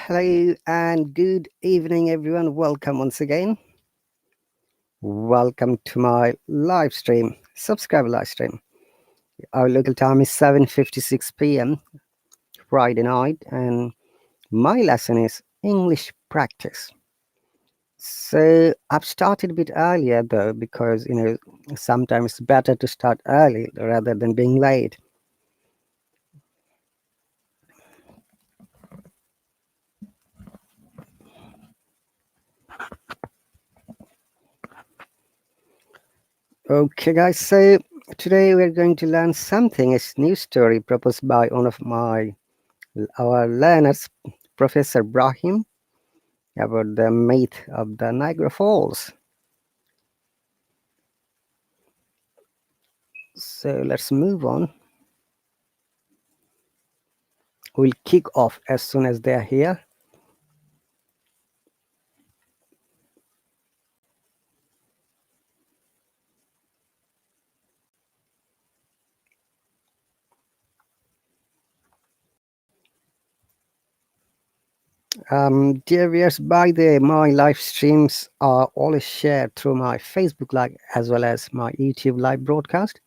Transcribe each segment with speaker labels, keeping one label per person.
Speaker 1: Hello and good evening, everyone. Welcome once again. Welcome to my live stream, subscriber live stream. Our local time is 7:56 p.m. Friday night, and my lesson is English practice. So I've started a bit earlier though, because sometimes it's better to start early rather than being late. Okay, guys. So today we're going to learn something. A new story proposed by one of our learners, Professor Brahim, about the myth of the Niagara Falls. So let's move on. We'll kick off as soon as they're here. Dear viewers, by the way, my live streams are always shared through my Facebook Live as well as my YouTube live broadcast,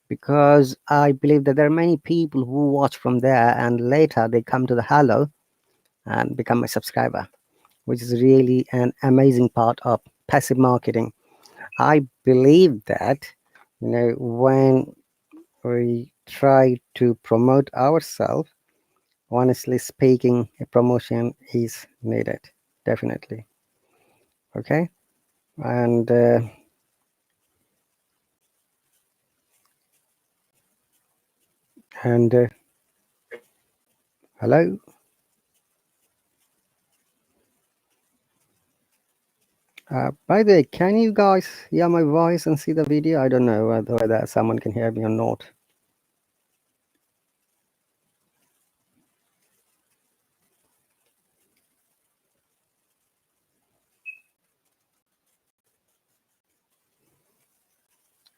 Speaker 1: because I believe that there are many people who watch from there and later they come to the Hallo and become a subscriber, which is really an amazing part of passive marketing. I believe that when we try to promote ourselves, honestly speaking, a promotion is needed, definitely. Okay, and and hello. By the way, can you guys hear my voice and see the video? I don't know whether someone can hear me or not.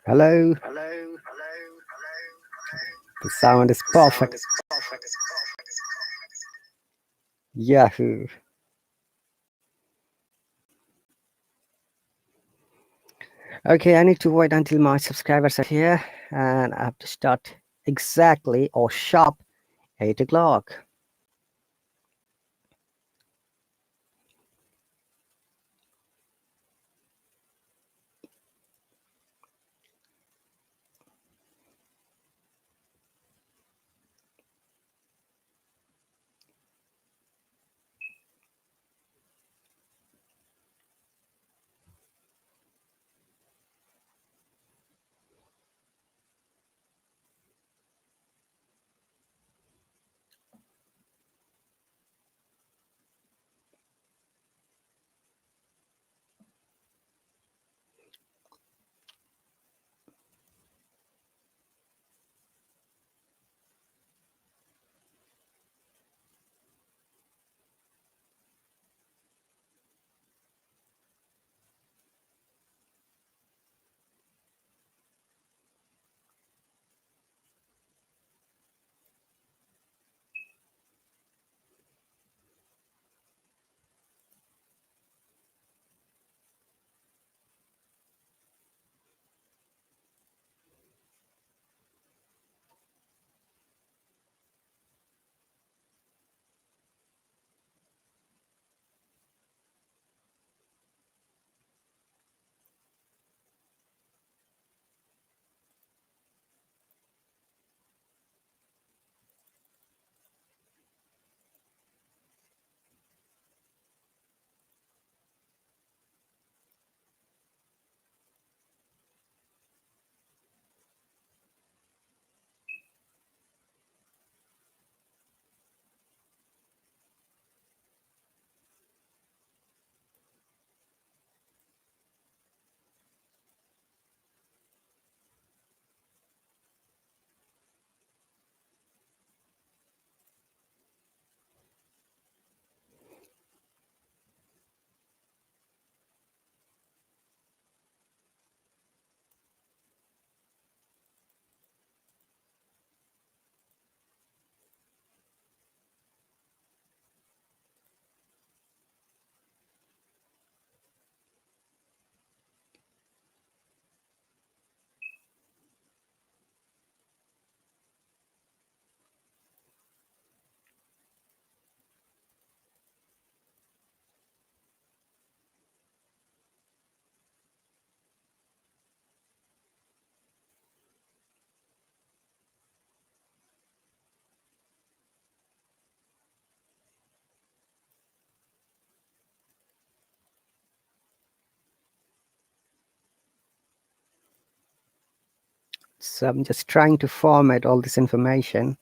Speaker 1: Hello. The sound is perfect. Yahoo. Okay, I need to wait until my subscribers are here, and I have to start exactly or sharp 8 o'clock. So I'm just trying to format all this information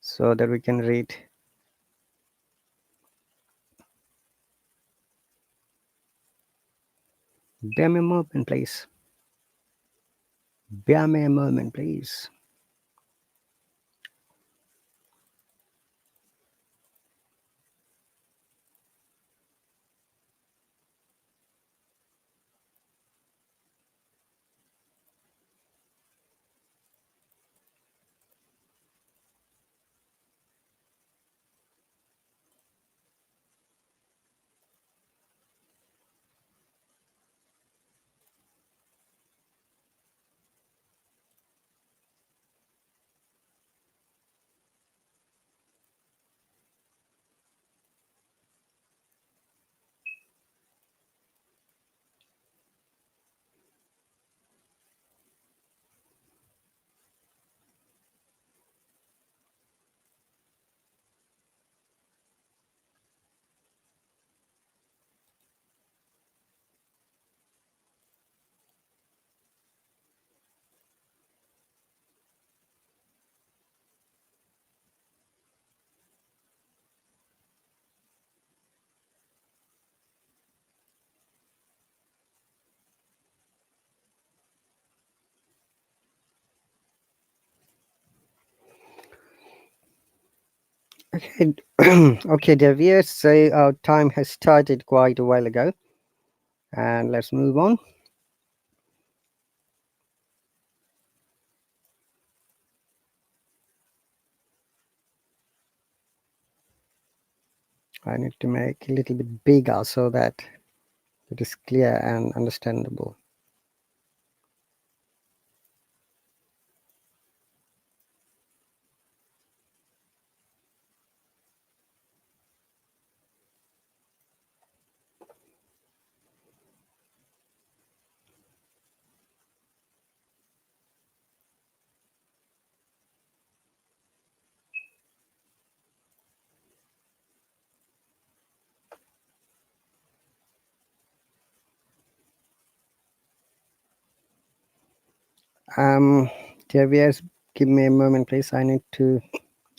Speaker 1: so that we can read. Bear me a moment, please. Bear me a moment, please. Okay, okay, dear viewers. So our time has started quite a while ago, and let's move on. I need to make a little bit bigger so that it is clear and understandable. Um, dear viewers, give me a moment, please. I need to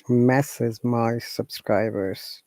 Speaker 1: message my subscribers.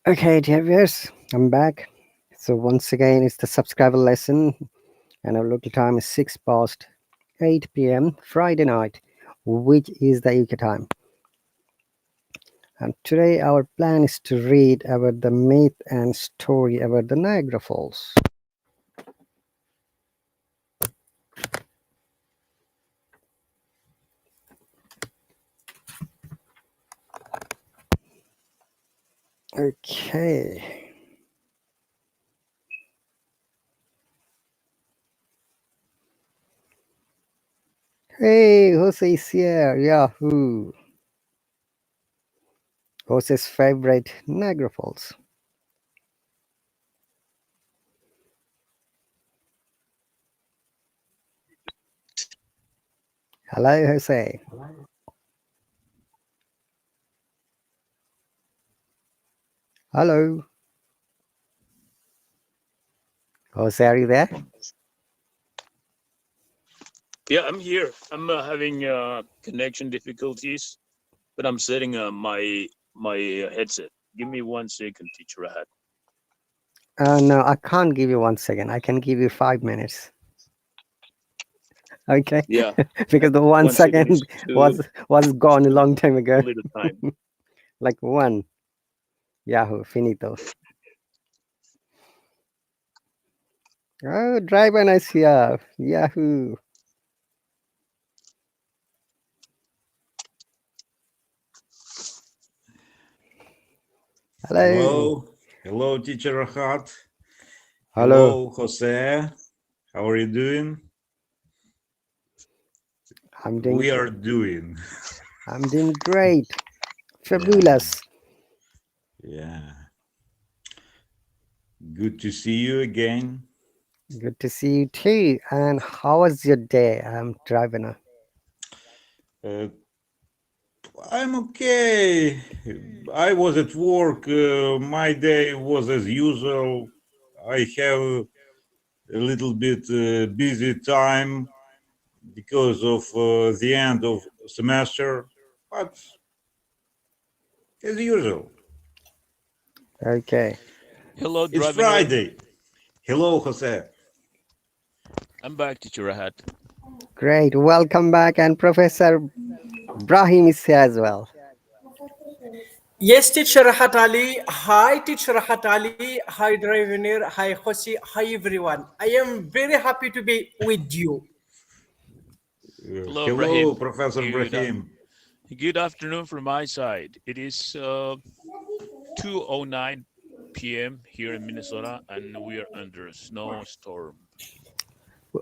Speaker 1: Okay, dear viewers, I'm back. So once again, it's the subscriber lesson, and our local time is 6 past 8 p.m. Friday night, which is the UK time. And today our plan is to read about the myth and story about the Niagara Falls. Okay. Hey, Jose is here. Yahoo. Jose's favorite Niagara Falls. Hello, Jose. Hello. Jose, are you there?
Speaker 2: Yeah, I'm here. I'm having connection difficulties, but I'm setting my headset. Give me 1 second, teacher Rahat.
Speaker 1: No, I can't give you 1 second. I can give you 5 minutes. Okay,
Speaker 2: Yeah,
Speaker 1: because the one
Speaker 2: 1 second is
Speaker 1: second was
Speaker 2: is
Speaker 1: gone a
Speaker 2: too
Speaker 1: long time
Speaker 2: too
Speaker 1: ago.
Speaker 2: little time.
Speaker 1: Like one. Yahoo, finito. Oh, drive and is here. Yahoo. Hello.
Speaker 3: Hello, hello, teacher Rahat.
Speaker 1: Hello.
Speaker 3: Hello, Jose. How are you doing?
Speaker 1: I'm doing
Speaker 3: We are doing.
Speaker 1: I'm doing great.
Speaker 3: Yeah,
Speaker 1: Fabulous.
Speaker 3: yeah. Good to see you again.
Speaker 1: Good to see you too. And how was your day? I'm driving.
Speaker 3: Uh, I'm okay. I was at work. My day was as usual. I have a little bit busy time because of the end of semester, but as usual.
Speaker 1: Okay.
Speaker 2: Hello,
Speaker 3: It's
Speaker 2: Drivener.
Speaker 3: Friday. Hello, Jose.
Speaker 2: I'm back, teacher Rahat.
Speaker 1: Great. Welcome back. And Professor Brahim is here as well.
Speaker 4: Yes, teacher RahatAli. Hi, teacher RahatAli. Hi, driver. Hi, Hosi. Hi, everyone. I am very happy to be with you.
Speaker 2: Hello,
Speaker 3: Hello,
Speaker 2: Brahim.
Speaker 3: Professor Brahim.
Speaker 2: Good afternoon from my side. It is 2:09 p.m. here in Minnesota, and we are under a snowstorm.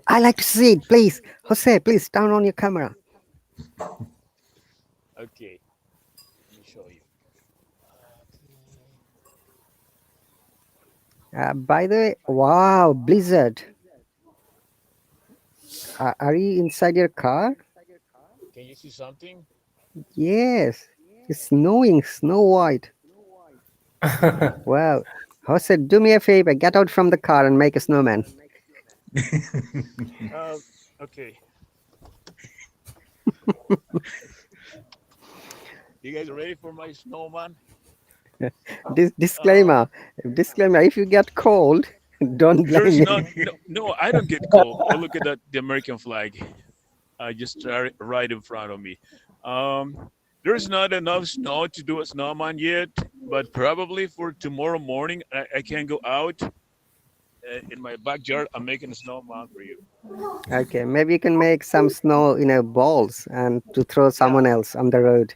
Speaker 1: I like to see it. Please. Jose, please turn on your camera.
Speaker 2: Okay, let me show you. Okay.
Speaker 1: By the way, wow, blizzard. Are you inside your car?
Speaker 2: Can you see something?
Speaker 1: Yes. It's snowing, snow white. Wow. Jose, do me a favor. Get out from the car and make a snowman.
Speaker 2: Uh, okay. You guys ready for my snowman? Uh,
Speaker 1: Disclaimer. If you get cold, don't blame
Speaker 2: there's
Speaker 1: me.
Speaker 2: no. I don't get cold. Oh, look at that, the American flag. Just right in front of me. Um, there's not enough snow to do a snowman yet, but probably for tomorrow morning, I can go out in my backyard. I'm making a snowman for you.
Speaker 1: Okay, maybe you can make some snow, balls and to throw
Speaker 2: Yeah.
Speaker 1: someone else on the road.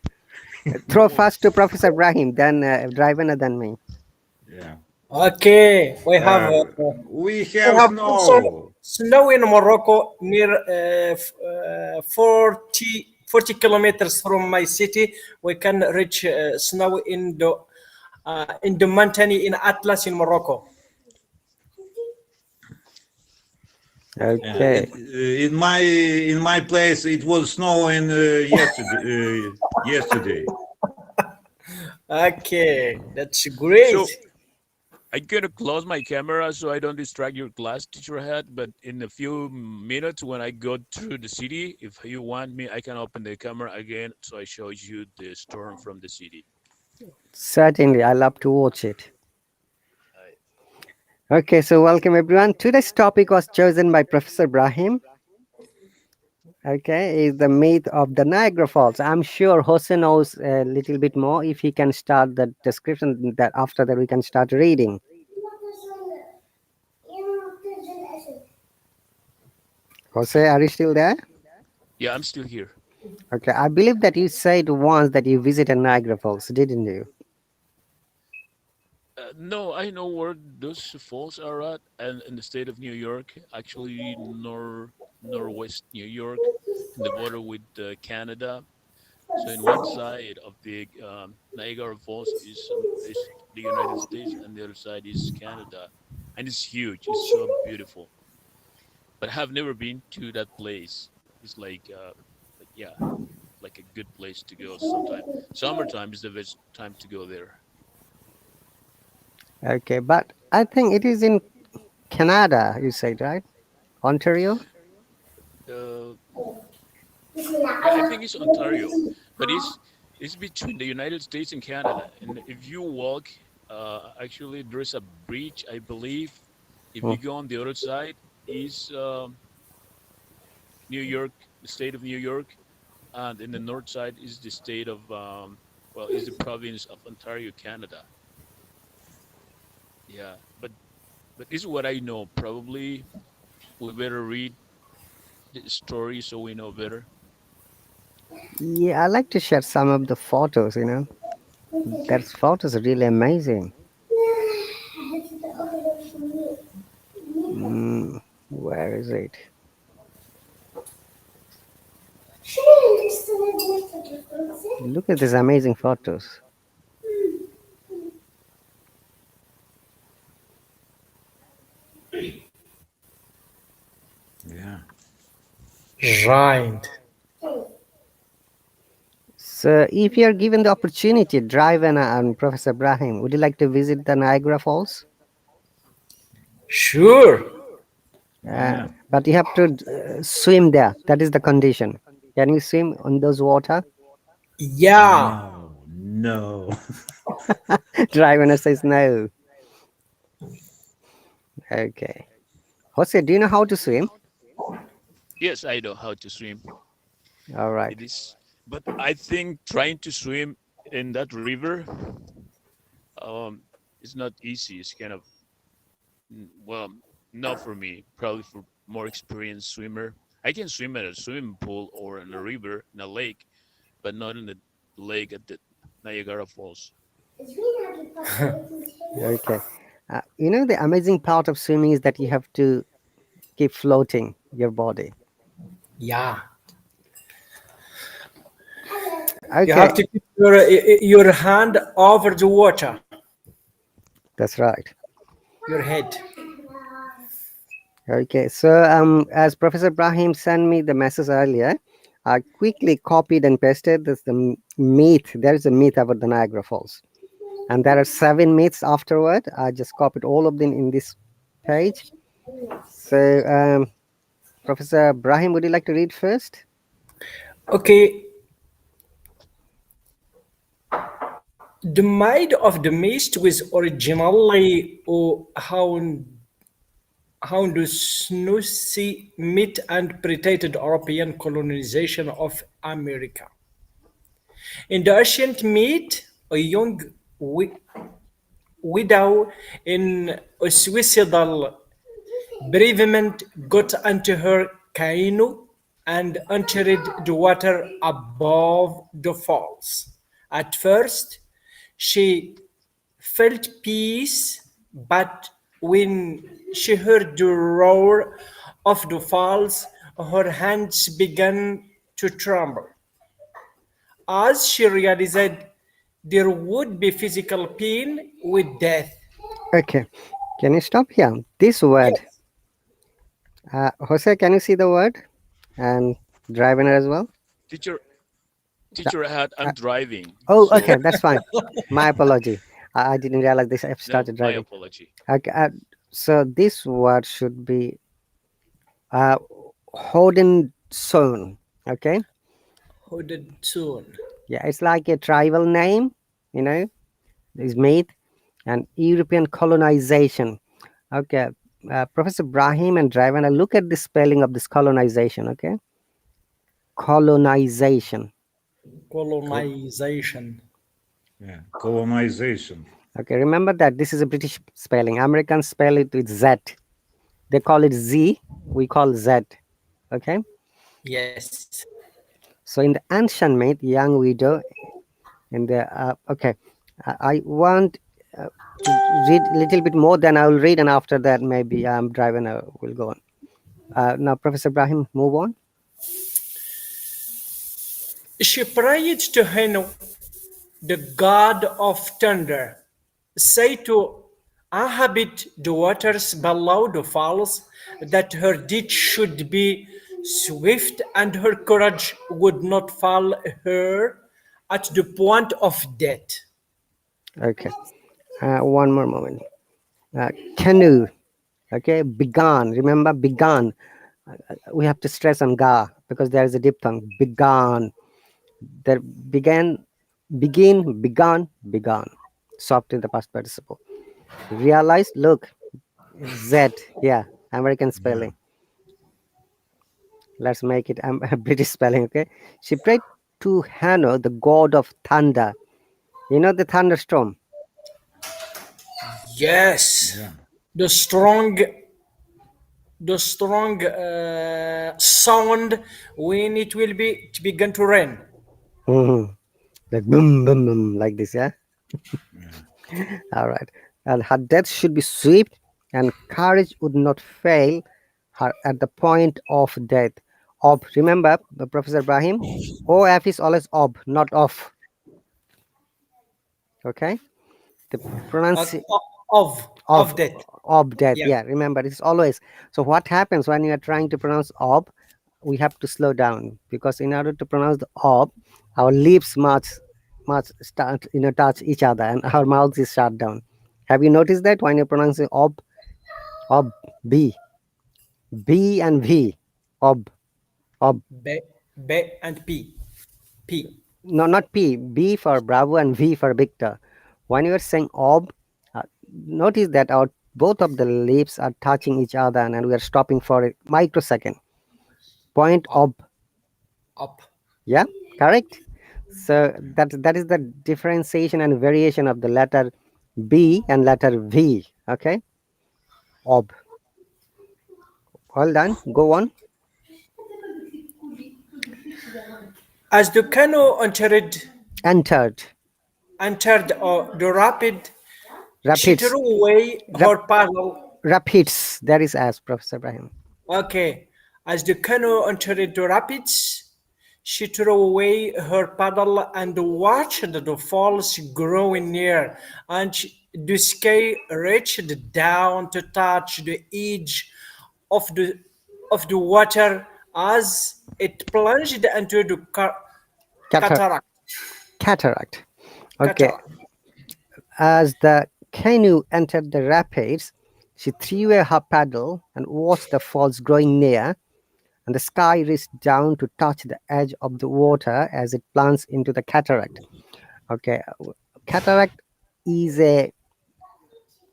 Speaker 1: Throw
Speaker 2: Oh,
Speaker 1: first to Professor Brahim, then Drivena, then me.
Speaker 3: Yeah.
Speaker 4: Okay,
Speaker 3: Uh, we
Speaker 4: we
Speaker 3: have
Speaker 4: have also
Speaker 3: snow.
Speaker 4: snow in Morocco near 40 kilometers from my city. We can reach snow in the mountain in Atlas in Morocco.
Speaker 3: Yeah,
Speaker 1: Okay,
Speaker 3: in my place it was snowing yesterday. Yesterday.
Speaker 4: Okay, that's
Speaker 2: so
Speaker 4: great.
Speaker 2: I'm gonna close my camera so I don't distract your class teacher head. But in a few minutes, when I go through the city, if you want me, I can open the camera again so I show you the storm from the city.
Speaker 1: certainly. I love to watch it.
Speaker 2: Uh,
Speaker 1: Okay, so welcome everyone. Today's topic was chosen by Professor Brahim. Okay, is the myth of the Niagara Falls. I'm sure Jose knows a little bit more. If he can start the description, that after that we can start reading. Jose, are you still there?
Speaker 2: yeah, I'm still here.
Speaker 1: Okay, I believe that you said once that you visited Niagara Falls, didn't you?
Speaker 2: No, I know where those falls are at, and in the state of New York, actually northwest New York, in the border with Canada. So in one side of the Niagara Falls is the United States, and the other side is Canada, and it's huge. It's so beautiful, but I have never been to that place. It's like yeah, like a good place to go sometime. Summertime is the best time to go there.
Speaker 1: Okay, but I think it is in Canada, you said, right? Ontario?
Speaker 2: Uh, I think it's Ontario, but it's between the United States and Canada. And if you walk, actually there's a bridge, I believe. If
Speaker 1: Hmm.
Speaker 2: you go on the other side, is New York, the state of New York, and in the north side is the state of well, is the province of Ontario, Canada. Yeah, but this is what I know. Probably we better read the story so we know better.
Speaker 1: Yeah, I like to share some of the photos. That photos are really amazing. Mm, where is it? Look at these amazing photos.
Speaker 3: Yeah.
Speaker 4: Right.
Speaker 1: So, if you are given the opportunity, drive and Professor Brahim, would you like to visit the Niagara Falls?
Speaker 4: Sure.
Speaker 1: Uh,
Speaker 3: Yeah.
Speaker 1: but you have to swim there. That is the condition. Can you swim on those water?
Speaker 4: Yeah.
Speaker 3: No. No.
Speaker 1: Driver says no. Okay. Jose, do you know how to swim?
Speaker 2: Yes, I know how to swim.
Speaker 1: All right.
Speaker 2: It is, but I think trying to swim in that river, is not easy. It's kind of well, not for me. Probably for more experienced swimmer. I can swim at a swimming pool or in a river, in a lake, but not in the lake at the Niagara Falls.
Speaker 1: Okay. The amazing part of swimming is that you have to keep floating your body.
Speaker 4: Yeah. You
Speaker 1: Okay.
Speaker 4: have to keep your hand over the water,
Speaker 1: That's right.
Speaker 4: your head.
Speaker 1: Okay. So, as Professor Brahim sent me the message earlier, I quickly copied and pasted this myth. There is a myth about the Niagara Falls, and there are 7 myths afterward. I just copied all of them in this page. So, Professor Brahim, would you like to read first?
Speaker 4: Okay. The might of the mist was originally Houndusnusi myth and predated European colonization of America. In the ancient myth, a young widow in a suicidal bereavement got into her canoe and entered the water above the falls. At first, she felt peace, but when she heard the roar of the falls, her hands began to tremble. As she realized there would be physical pain with death.
Speaker 1: Okay. Can you stop here? This word,
Speaker 4: Yes.
Speaker 1: Jose, can you see the word? And Driver as well?
Speaker 2: Teacher,
Speaker 1: Th-
Speaker 2: teacher,
Speaker 1: uh,
Speaker 2: I'm driving,
Speaker 1: oh,
Speaker 2: so
Speaker 1: okay. That's fine. My apology. I didn't realize this. I've
Speaker 2: no,
Speaker 1: started
Speaker 2: my
Speaker 1: driving.
Speaker 2: apology.
Speaker 1: Okay. So this word should be uh, Hoden Son. Okay.
Speaker 4: Hooded soon.
Speaker 1: Yeah. It's like a tribal name, you know, is made and European colonization. Okay. Professor Brahim and Driver, look at the spelling of this colonization. Okay. Colonization.
Speaker 3: Col-
Speaker 4: Colonization.
Speaker 3: yeah. Colonization.
Speaker 1: Okay, remember that this is a British spelling. Americans spell it with Z. They call it Z. We call Z. Okay.
Speaker 4: Yes.
Speaker 1: So in the ancient myth, young widow in the okay, I want read a little bit more, then I will read, and after that, maybe driving will go on. Now, Professor Ibrahim, move on.
Speaker 4: She prayed to Henu, the god of thunder. Say to inhabit the waters below the falls, that her deed should be swift and her courage would not fail her at the point of death.
Speaker 1: Okay. One more moment. Canoe. Okay. Began. Remember, began. We have to stress on ga because there is a diphthong. Began. There began, begin, began, began. Soft in the past participle. Realize. Look. Z. Yeah. American
Speaker 3: Yeah.
Speaker 1: spelling. Let's make it British spelling. Okay. She prayed to Hanno, the god of thunder. You know the thunderstorm.
Speaker 4: Yes,
Speaker 3: Yeah.
Speaker 4: the strong sound when it begin to rain.
Speaker 1: Mhm. Like boom, boom, boom, like this. Yeah.
Speaker 3: Yeah.
Speaker 1: All right. And her death should be swift, and courage would not fail her at the point of death. Ob. Remember, Professor Ibrahim. OF is always ob, not off. Okay. The
Speaker 4: uh,
Speaker 1: pronunciation
Speaker 4: of
Speaker 1: of
Speaker 4: death.
Speaker 1: death.
Speaker 4: Yeah.
Speaker 1: Yeah. Remember, it's always. So what happens when you are trying to pronounce ob? We have to slow down because in order to pronounce the ob, our lips much start touch each other and our mouth is shut down. Have you noticed that when you're pronouncing ob, b and v, ob,
Speaker 4: B, B and P. P.
Speaker 1: no, not b for Bravo and V for Victor. When you are saying ob, notice that our both of the lips are touching each other and we are stopping for a microsecond. Point
Speaker 4: Up.
Speaker 1: ob.
Speaker 4: Up.
Speaker 1: Yeah, correct. So that is the differentiation and variation of the letter B and letter V. Okay, ob. Well done. Go on.
Speaker 4: As the canoe
Speaker 1: Entered.
Speaker 4: entered the rapid, she
Speaker 1: Rapids.
Speaker 4: threw away
Speaker 1: Rap,
Speaker 4: her paddle.
Speaker 1: rapids. That is as Professor Ibrahim.
Speaker 4: Okay. As the canoe entered the rapids, she threw away her paddle and watched the falls growing near, and the sky reached down to touch the edge of the water as it plunged into the
Speaker 1: Catar-
Speaker 4: cataract.
Speaker 1: cataract. Okay.
Speaker 4: Cataract.
Speaker 1: As the canoe entered the rapids, she threw away her paddle and watched the falls growing near, and the sky reached down to touch the edge of the water as it plunged into the cataract. Okay, cataract is a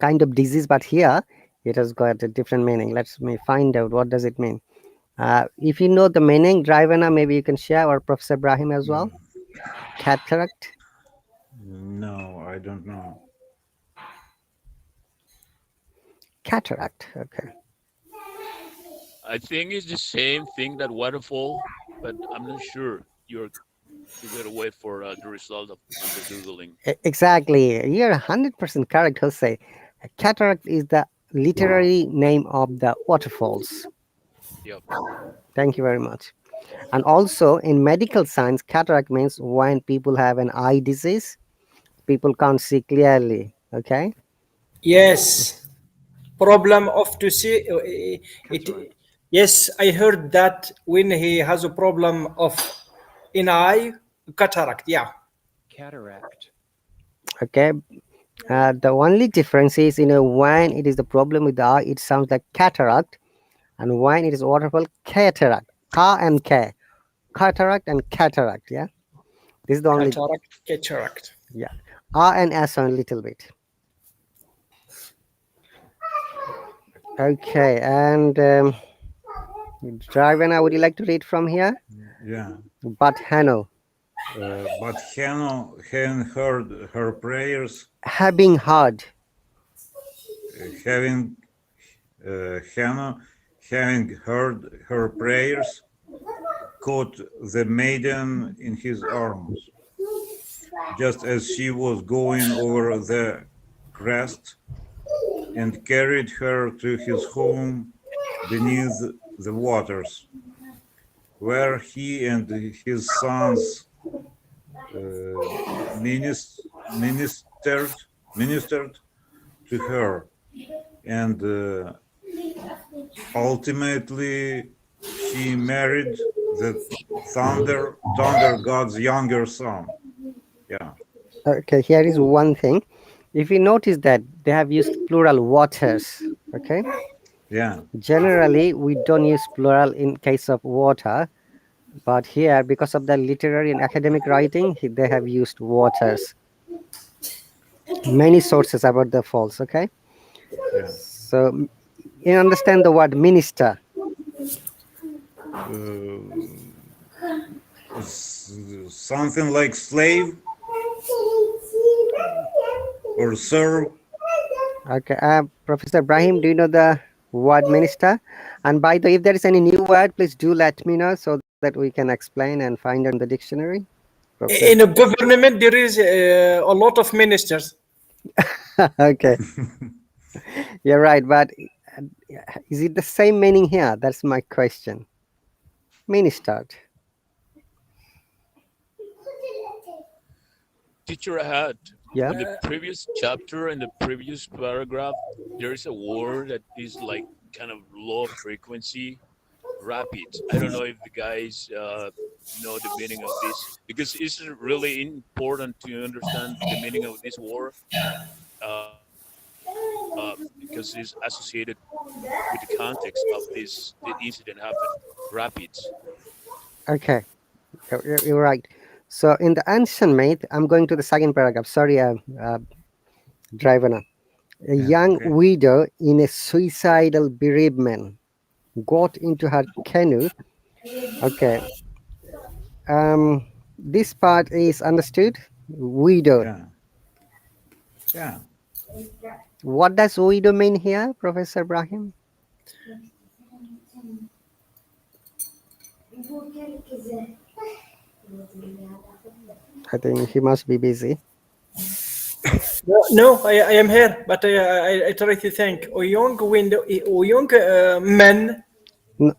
Speaker 1: kind of disease, but here it has got a different meaning. Let's me find out what does it mean. If you know the meaning, Drivena, maybe you can share, or Professor Ibrahim as well. Cataract.
Speaker 3: No, I don't know.
Speaker 1: Cataract. Okay.
Speaker 2: I think it's the same thing that waterfall, but I'm not sure. You gotta wait for the result on the googling.
Speaker 1: Exactly. You're 100% correct, Jose. Cataract is the literary name of the waterfalls.
Speaker 2: Yep.
Speaker 1: Thank you very much. And also in medical science, cataract means when people have an eye disease, people can't see clearly. Okay.
Speaker 4: Yes. Problem of to see
Speaker 2: Cataract.
Speaker 4: it. Yes, I heard that when he has a problem of in eye cataract. Yeah.
Speaker 5: Cataract.
Speaker 1: Okay. The only difference is, when it is the problem with the eye, it sounds like cataract, and when it is waterfall, cataract. Ka and K. Cataract and cataract. Yeah. This is the only.
Speaker 4: Cataract.
Speaker 1: Yeah. R and S on a little bit. Okay. And Drivena, would you like to read from here?
Speaker 3: Yeah.
Speaker 1: But Hanno.
Speaker 3: But Hannah having heard her prayers,
Speaker 1: Having heard.
Speaker 3: having Hannah having heard her prayers, caught the maiden in his arms, just as she was going over the crest and carried her to his home beneath the waters, where he and his sons uh, ministered to her, and ultimately she married the thunder god's younger son. Yeah,
Speaker 1: Okay, here is one thing. If you notice that they have used plural waters, okay?
Speaker 3: yeah,
Speaker 1: Generally, we don't use plural in case of water, but here, because of the literary and academic writing, they have used waters. Many sources about the falls, okay?
Speaker 3: yeah.
Speaker 1: So, you understand the word minister.
Speaker 3: Uh, Something like slave or serve.
Speaker 1: Okay, Professor Ibrahim, do you know the word minister? And by the way, if there is any new word, please do let me know so that we can explain and find it in the dictionary. Professor.
Speaker 4: In a government, there is a lot of ministers.
Speaker 1: Okay, you're right, but uh, is it the same meaning here? That's my question. Ministered.
Speaker 2: Teacher had
Speaker 1: Yeah.
Speaker 2: on the previous chapter in the previous paragraph, there is a word that is like kind of low frequency, rapid. I don't know if the guys know the meaning of this because it's really important to understand the meaning of this word because it's associated with the context of this the incident happened. Rapids.
Speaker 1: Okay, you're right. So in the ancient myth, I'm going to the second paragraph. Sorry, driver. Now. A
Speaker 3: Yeah,
Speaker 1: young
Speaker 3: okay.
Speaker 1: widow in a suicidal bereavement got into her canoe. Okay, this part is understood. Widow.
Speaker 3: Yeah, yeah.
Speaker 1: What does widow mean here, Professor Ibrahim? I think he must be busy.
Speaker 4: No, I am here, but I try to think. A young window, a young man.
Speaker 1: N-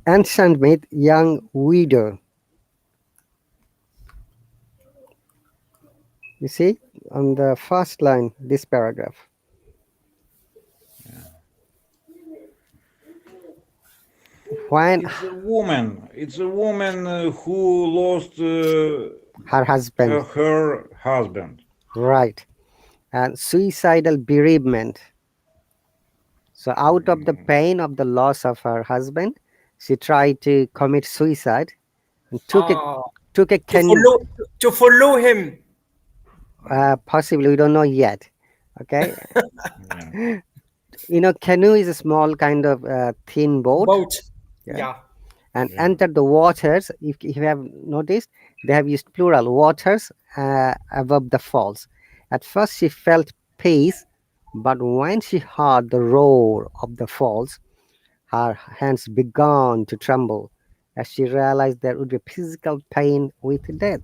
Speaker 1: Ancient myth, young widow. You see, on the first line, this paragraph. When
Speaker 3: It's a woman. It's a woman who lost
Speaker 1: her husband,
Speaker 3: her husband.
Speaker 1: right, and suicidal bereavement. So, out of the pain of the loss of her husband, she tried to commit suicide and
Speaker 4: Ah,
Speaker 1: took a
Speaker 4: to
Speaker 1: canoe.
Speaker 4: follow him.
Speaker 1: Possibly, we don't know yet. Okay,
Speaker 3: Yeah,
Speaker 1: canoe is a small kind of thin boat.
Speaker 4: Boat.
Speaker 1: Yeah,
Speaker 4: Yeah.
Speaker 1: and
Speaker 3: yeah,
Speaker 1: entered the waters. If you have noticed, they have used plural waters above the falls. At first, she felt peace, but when she heard the roar of the falls, her hands began to tremble as she realized there would be physical pain with death.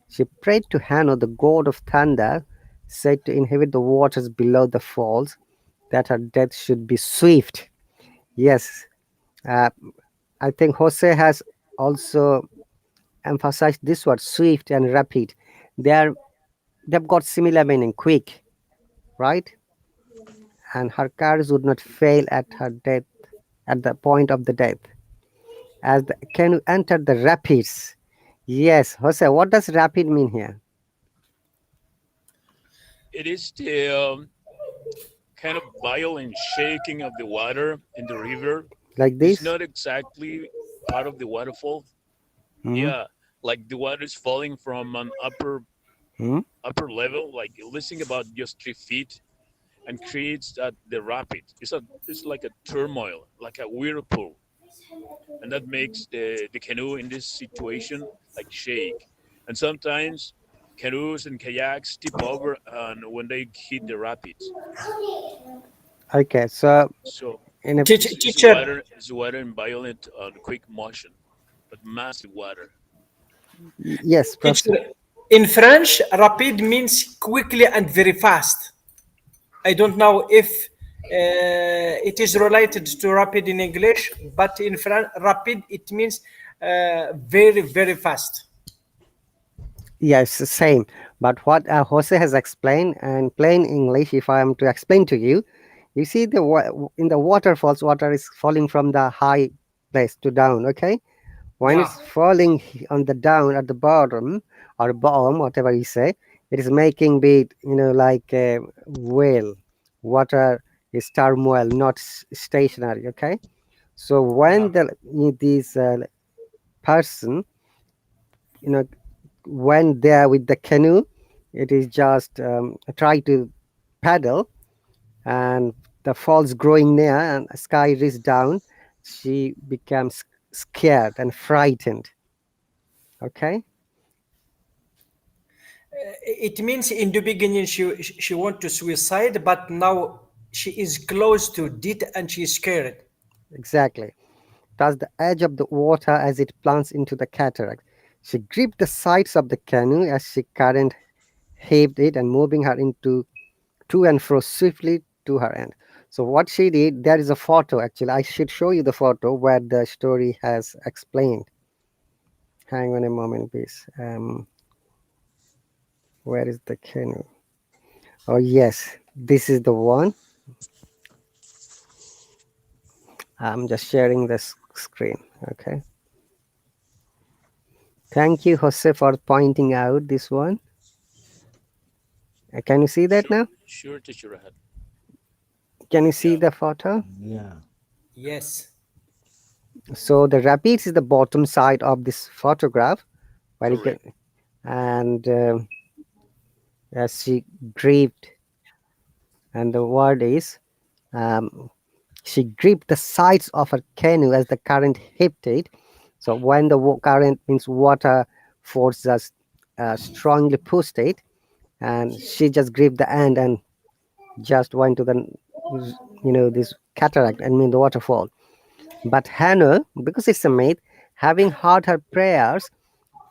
Speaker 1: She prayed to Hanno, the god of thunder, said to inhabit the waters below the falls, that her death should be swift. Yes, uh, I think Jose has also emphasized this word swift and rapid. They are they've got similar meaning, quick, right? And her courage would not fail at her death, at the point of the death. As the canoe entered the rapids. Yes, Jose, what does rapid mean here?
Speaker 2: It is the kind of violent shaking of the water in the river.
Speaker 1: Like
Speaker 2: It's
Speaker 1: this?
Speaker 2: not exactly part of the waterfall.
Speaker 1: Hmm.
Speaker 2: Yeah, like the water is falling from an
Speaker 1: Hmm.
Speaker 2: upper level, like listening about just 3 feet, and creates that the rapid. It's like a turmoil, like a whirlpool, and that makes the canoe in this situation like shake. And sometimes canoes and kayaks tip over, and when they hit the rapids,
Speaker 1: Okay, so
Speaker 2: so
Speaker 1: in a
Speaker 4: Teacher,
Speaker 2: it's water in violent quick motion, but massive water.
Speaker 1: yes,
Speaker 4: teacher.
Speaker 1: Professor.
Speaker 4: In French, rapid means quickly and very fast. I don't know if it is related to rapid in English, but in French, rapid it means very, very fast.
Speaker 1: Yes, the same. But what Jose has explained, and plain English, if I am to explain to you, you see in the waterfalls, water is falling from the high place to down. Okay, when
Speaker 4: Yeah,
Speaker 1: it's falling on the down at the bottom or bottom, whatever you say, it is making bit, like a whale. Water is turmoil, not stationary. Okay, so
Speaker 4: yeah.
Speaker 1: when this person, you know when there with the canoe, it is just try to paddle, and the falls growing near and sky is down, she becomes scared and frightened. Okay.
Speaker 4: It means in the beginning she want to suicide, but now she is close to death and she is scared.
Speaker 1: Exactly. Touch the edge of the water as it plunges into the cataract. She gripped the sides of the canoe as she current heaved it and moving her into to and fro swiftly to her end. So what she did, there is a photo actually. I should show you the photo where the story has explained. Hang on a moment, please. Where is the canoe? Oh yes, this is the one. I'm just sharing the screen. Okay. Thank you, Jose, for pointing out this one. Can you see that
Speaker 2: Sure,
Speaker 1: now?
Speaker 2: sure, teacher Rahat.
Speaker 1: Can you see
Speaker 2: Yeah,
Speaker 1: the photo?
Speaker 3: Yeah.
Speaker 4: Yes.
Speaker 1: So the rapids is the bottom side of this photograph, where you can,
Speaker 2: correct.
Speaker 1: and as she gripped, and the word is, um, she gripped the sides of her canoe as the current hit it. So when the current means water force us strongly pushed it, and she just gripped the end and just went to the this cataract and mean the waterfall. But Hannah, because it's a maid, having heard her prayers,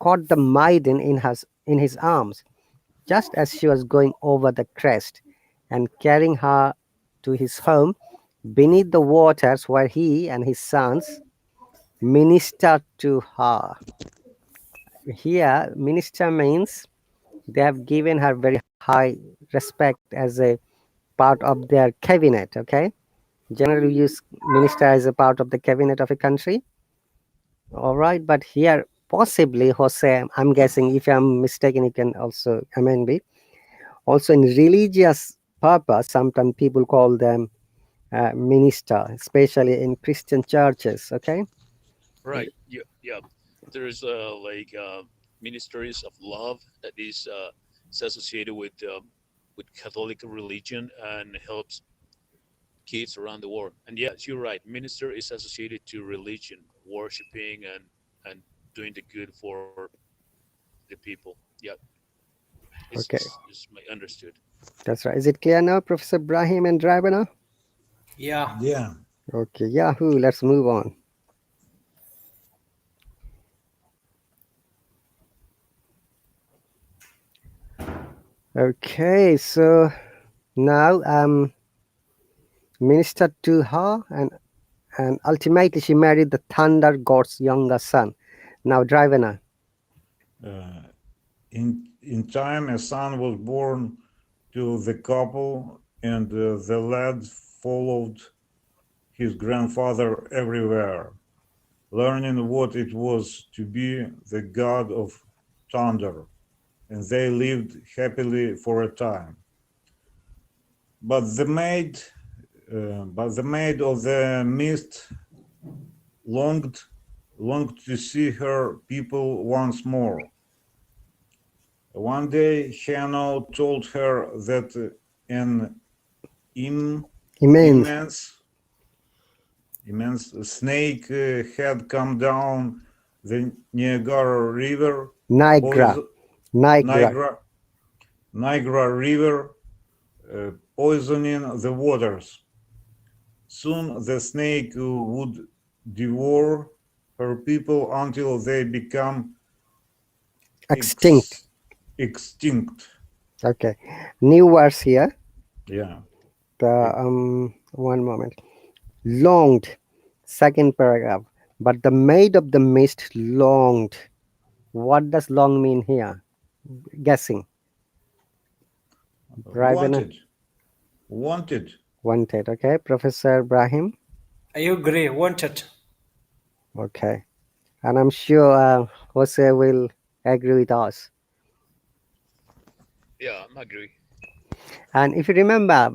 Speaker 1: caught the maiden in his arms just as she was going over the crest, and carrying her to his home beneath the waters where he and his sons ministered to her. Here, minister means they have given her very high respect as a part of their cabinet. Okay, generally we use minister as a part of the cabinet of a country. All right, but here possibly Jose, I'm guessing, if I'm mistaken, you can also amend me. Also in religious purpose, sometimes people call them minister, especially in Christian churches. Okay.
Speaker 2: Right. Yeah, yeah. There's ministries of love that is associated with Catholic religion and helps kids around the world. And yes, you're right. Minister is associated to religion, worshiping and doing the good for the people. Yeah,
Speaker 1: Okay,
Speaker 2: it's my understood.
Speaker 1: that's right. Is it clear now, Professor Brahim and Drabana?
Speaker 4: Yeah.
Speaker 3: Yeah.
Speaker 1: Okay, Yahoo, let's move on. Okay, so now ministered to her, and ultimately she married the thunder god's younger son. Now Drivana.
Speaker 3: Uh, in time, a son was born to the couple, and the lad followed his grandfather everywhere, learning what it was to be the god of thunder, and they lived happily for a time. But the maid of the mist longed longed to see her people once more. One day, Hannah told her that an im-
Speaker 1: Immense.
Speaker 3: immense immense snake had come down the Niagara River,
Speaker 1: Niagara.
Speaker 3: poison
Speaker 1: Niagara.
Speaker 3: Niagara Niagara River, poisoning the waters. Soon the snake would devour her people until they become
Speaker 1: Extinct.
Speaker 3: extinct.
Speaker 1: Okay. New words here.
Speaker 3: Yeah.
Speaker 1: One moment. Longed, second paragraph. But the maid of the mist longed. What does long mean here? Guessing. Ravana
Speaker 3: Wanted. Wanted.
Speaker 1: wanted. Okay, Professor Brahim.
Speaker 4: I agree. Wanted.
Speaker 1: Okay, and I'm sure Jose will agree with us.
Speaker 2: Yeah, I'm agree.
Speaker 1: And if you remember,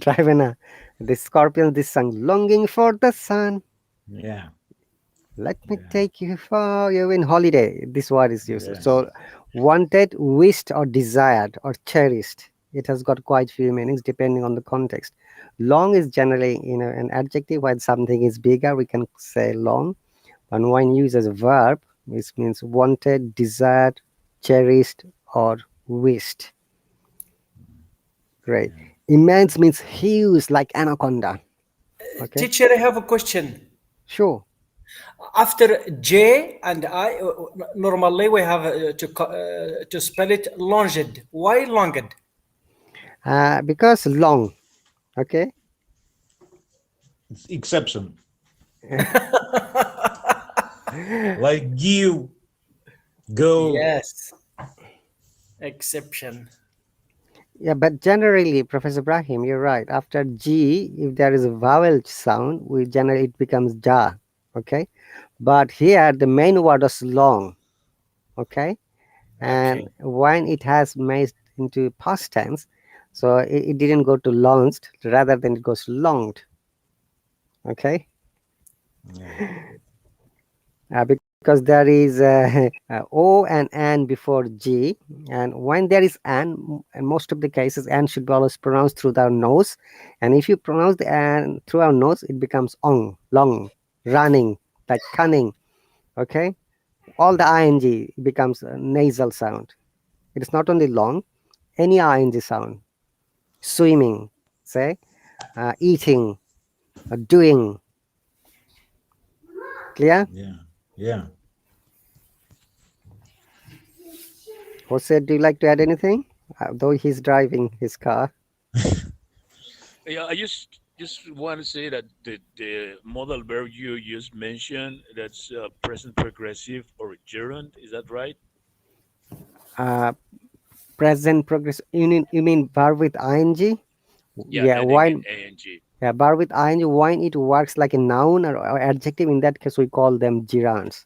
Speaker 1: Ravana, the scorpion, this song, longing for the sun.
Speaker 3: Yeah.
Speaker 1: Let me
Speaker 3: Yeah.
Speaker 1: take you for you in holiday. This word is used.
Speaker 3: Yeah.
Speaker 1: So, wanted, wished, or desired, or cherished. It has got quite few meanings depending on the context. Long is generally, an adjective. When something is bigger, we can say long. And when used as a verb, it means wanted, desired, cherished, or wished. Great.
Speaker 3: Yeah.
Speaker 1: Immense means huge, like anaconda. Okay.
Speaker 4: Teacher, I have a question.
Speaker 1: Sure.
Speaker 4: After J and I, normally we have to spell it longed. Why longed?
Speaker 1: Because long. Okay.
Speaker 3: It's exception. Like give, go.
Speaker 4: Yes, exception.
Speaker 1: Yeah, but generally, Professor Brahim, you're right. After G, if there is a vowel sound, we generally it becomes ja. Okay, but here the main word is long. Okay, and
Speaker 4: Okay.
Speaker 1: when it has made into past tense, so it didn't go to launched, rather than it goes longed. Okay,
Speaker 3: Yeah.
Speaker 1: because there is O and N before G, and when there is N, in most of the cases, N should be always pronounced through the nose, and if you pronounce the N through our nose, it becomes ong, long, running, like cunning. Okay, all the ing becomes a nasal sound. It is not only long, any ing sound, swimming, say, eating, doing. Clear?
Speaker 3: Yeah. Yeah.
Speaker 1: Jose, do you like to add anything? Though he's driving his car.
Speaker 2: Yeah, I just want to say that the modal verb you just mentioned, that's present progressive or gerund. Is that right?
Speaker 1: Uh, Present progress. You mean verb with ing?
Speaker 2: Yeah,
Speaker 1: Yeah,
Speaker 2: ending in
Speaker 1: when
Speaker 2: ang.
Speaker 1: yeah, verb with ing, when it works like a noun or adjective, in that case we call them gerunds.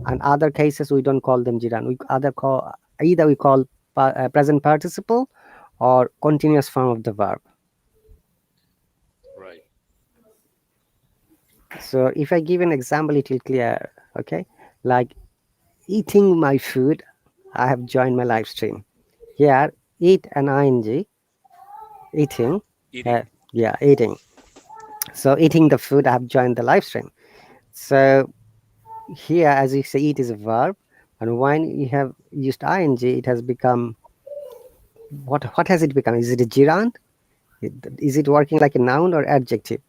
Speaker 1: And other cases we don't call them gerund. We either we call present participle or continuous form of the verb.
Speaker 2: Right.
Speaker 1: So if I give an example, it will clear. Okay, like eating my food, I have joined my live stream. Here, eat and ing, eating. Uh,
Speaker 2: Eating.
Speaker 1: yeah, eating. So eating the food, I have joined the live stream.
Speaker 2: Right.
Speaker 1: So here, as you say, eat is a verb, and when you have used ing, it has become what? What has it become? Is it a gerund? Is it working like a noun or adjective?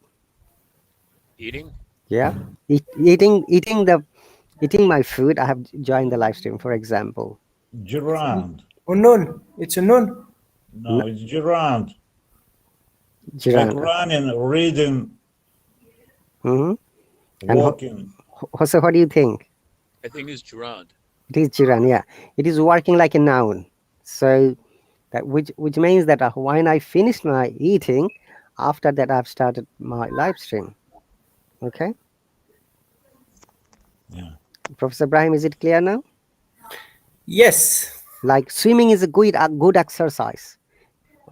Speaker 2: Eating.
Speaker 1: Yeah, eating my food. I have joined the live stream, for example.
Speaker 3: Gerund.
Speaker 4: Unknown. It's a known.
Speaker 3: No, it's gerund. Like
Speaker 1: Gerund.
Speaker 3: running, reading,
Speaker 1: Hmm. And
Speaker 3: walking.
Speaker 1: Jose, what do you think?
Speaker 2: I think it's gerund.
Speaker 1: It is gerund. Yeah, it is working like a noun. So that which means that when I finish my eating, after that I've started my live stream. Okay,
Speaker 3: Yeah.
Speaker 1: Professor Brahim, is it clear now?
Speaker 4: Yes.
Speaker 1: Like swimming is a good exercise.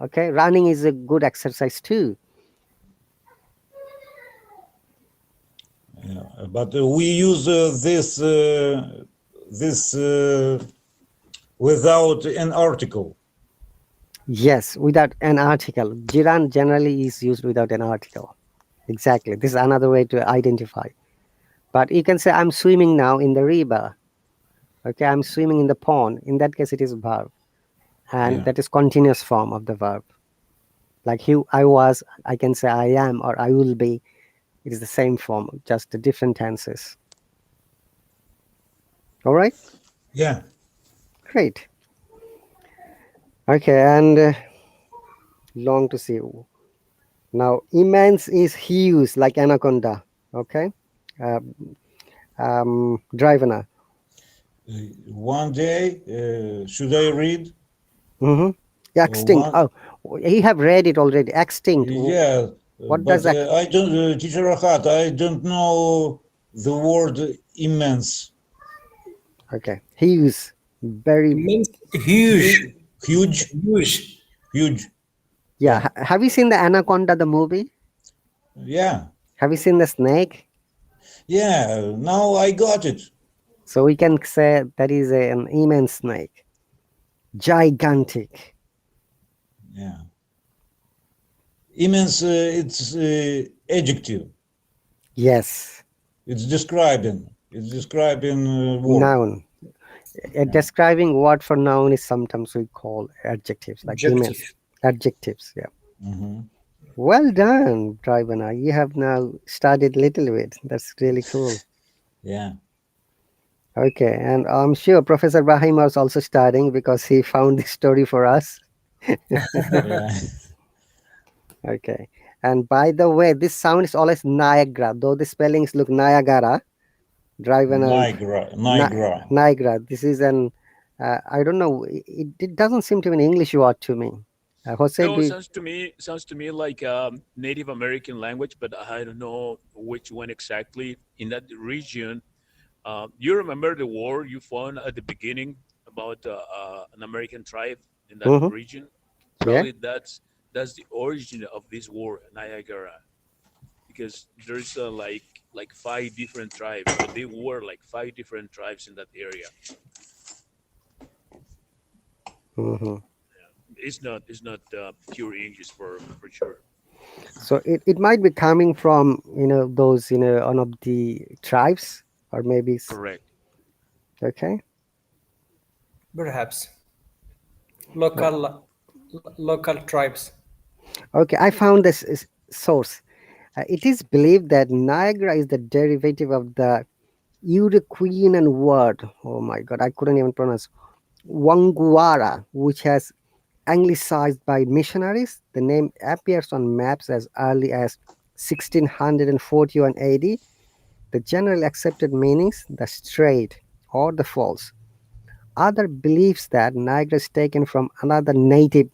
Speaker 1: Okay, running is a good exercise too.
Speaker 3: Yeah. But we use this without an article.
Speaker 1: Yes, without an article. Gerund generally is used without an article. Exactly. This is another way to identify. But you can say I'm swimming now in the river. Okay, I'm swimming in the pond. In that case, it is verb, and
Speaker 3: Yeah.
Speaker 1: that is continuous form of the verb. Like I was, I can say I am or I will be. It is the same form, just the different tenses. All right,
Speaker 3: Yeah.
Speaker 1: great. Okay, and long to see. Now, immense is huge, like anaconda. Okay, uh, Drivena.
Speaker 3: One day, should I read?
Speaker 1: Mm-hmm. Extinct.
Speaker 3: One,
Speaker 1: Oh, you have read it already. Extinct.
Speaker 3: yeah,
Speaker 1: What does
Speaker 3: but
Speaker 1: ex?
Speaker 3: I don't, Teacher Rahat, I don't know the word immense.
Speaker 1: Okay, huge. Very.
Speaker 4: Means
Speaker 3: Huge,
Speaker 4: huge,
Speaker 3: huge,
Speaker 4: huge.
Speaker 3: huge.
Speaker 1: Yeah.
Speaker 3: Yeah,
Speaker 1: Have you seen the anaconda, the movie?
Speaker 3: yeah,
Speaker 1: Have you seen the snake?
Speaker 3: yeah. Now I got it.
Speaker 1: So we can say that is an immense snake, gigantic.
Speaker 3: Yeah, immense. It's adjective.
Speaker 1: Yes,
Speaker 3: It's describing. It's describing word.
Speaker 1: noun. A
Speaker 3: Yeah.
Speaker 1: describing word for noun is sometimes we call adjectives, like immense.
Speaker 4: Objective.
Speaker 1: Adjectives. Yeah.
Speaker 3: Hmm.
Speaker 1: Well done, Drivana. You have now studied little bit. That's really cool.
Speaker 3: Yeah.
Speaker 1: Okay, and I'm sure Professor Brahim was also studying because he found this story for us.
Speaker 3: Yeah.
Speaker 1: Okay, and by the way, this sound is always Niagara, though the spellings look Niagara. Drivana,
Speaker 3: Niagara. Niagara.
Speaker 1: Niagara. This is an I don't know. It doesn't seem to be an English word to me. Jose,
Speaker 2: No,
Speaker 1: do
Speaker 2: it
Speaker 1: you,
Speaker 2: sounds to me like Native American language, but I don't know which one exactly in that region. You remember the war you found at the beginning about an American tribe in that
Speaker 1: Mhm.
Speaker 2: region?
Speaker 1: Yeah.
Speaker 2: Probably that's the origin of this war, Niagara, because there's like five different tribes, or they were like five different tribes in that area.
Speaker 1: Hmm.
Speaker 2: It's not pure English for sure.
Speaker 1: So it might be coming from those one of the tribes or maybe
Speaker 2: Correct.
Speaker 1: okay.
Speaker 4: Perhaps
Speaker 1: Well,
Speaker 4: local tribes.
Speaker 1: okay, I found this source. It is believed that Niagara is the derivative of the European word. Oh my God, I couldn't even pronounce Wanguara, which has anglicized by missionaries. The name appears on maps as early as 1641 AD. The generally accepted meanings the strait or the falls. Other beliefs that Niagara is taken from another native,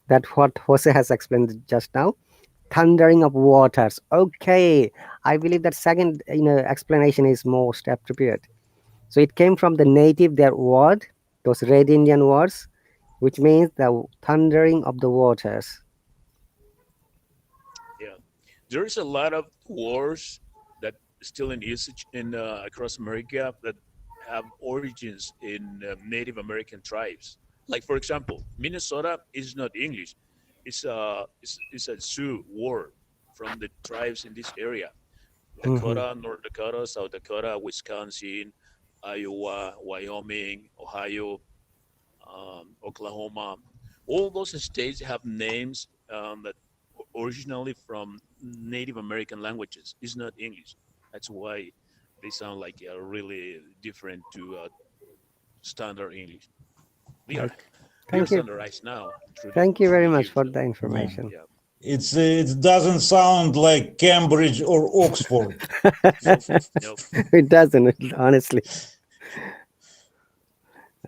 Speaker 1: that what Jose has explained just now, thundering of waters. Okay, I believe that second explanation is most appropriate. So it came from the native their word, those red Indian words, which means the thundering of the waters.
Speaker 2: Yeah, there's a lot of wars that still in usage in across America that have origins in Native American tribes. Like for example, Minnesota is not English; it's a Sioux word from the tribes in this area.
Speaker 1: Mhm,
Speaker 2: Dakota, North Dakota, South Dakota, Wisconsin, Iowa, Wyoming, Ohio, Oklahoma. All those states have names that originally from Native American languages. It's not English. That's why they sound like really different to standard English. They are
Speaker 1: okay.
Speaker 2: they are
Speaker 1: Thank you.
Speaker 2: standardized now
Speaker 1: Thank you
Speaker 2: through
Speaker 1: very
Speaker 2: the
Speaker 1: much
Speaker 2: years.
Speaker 1: for
Speaker 2: So
Speaker 1: the
Speaker 3: Yeah.
Speaker 1: information.
Speaker 2: yeah,
Speaker 3: It doesn't sound like Cambridge or Oxford.
Speaker 2: no,
Speaker 1: It doesn't, honestly.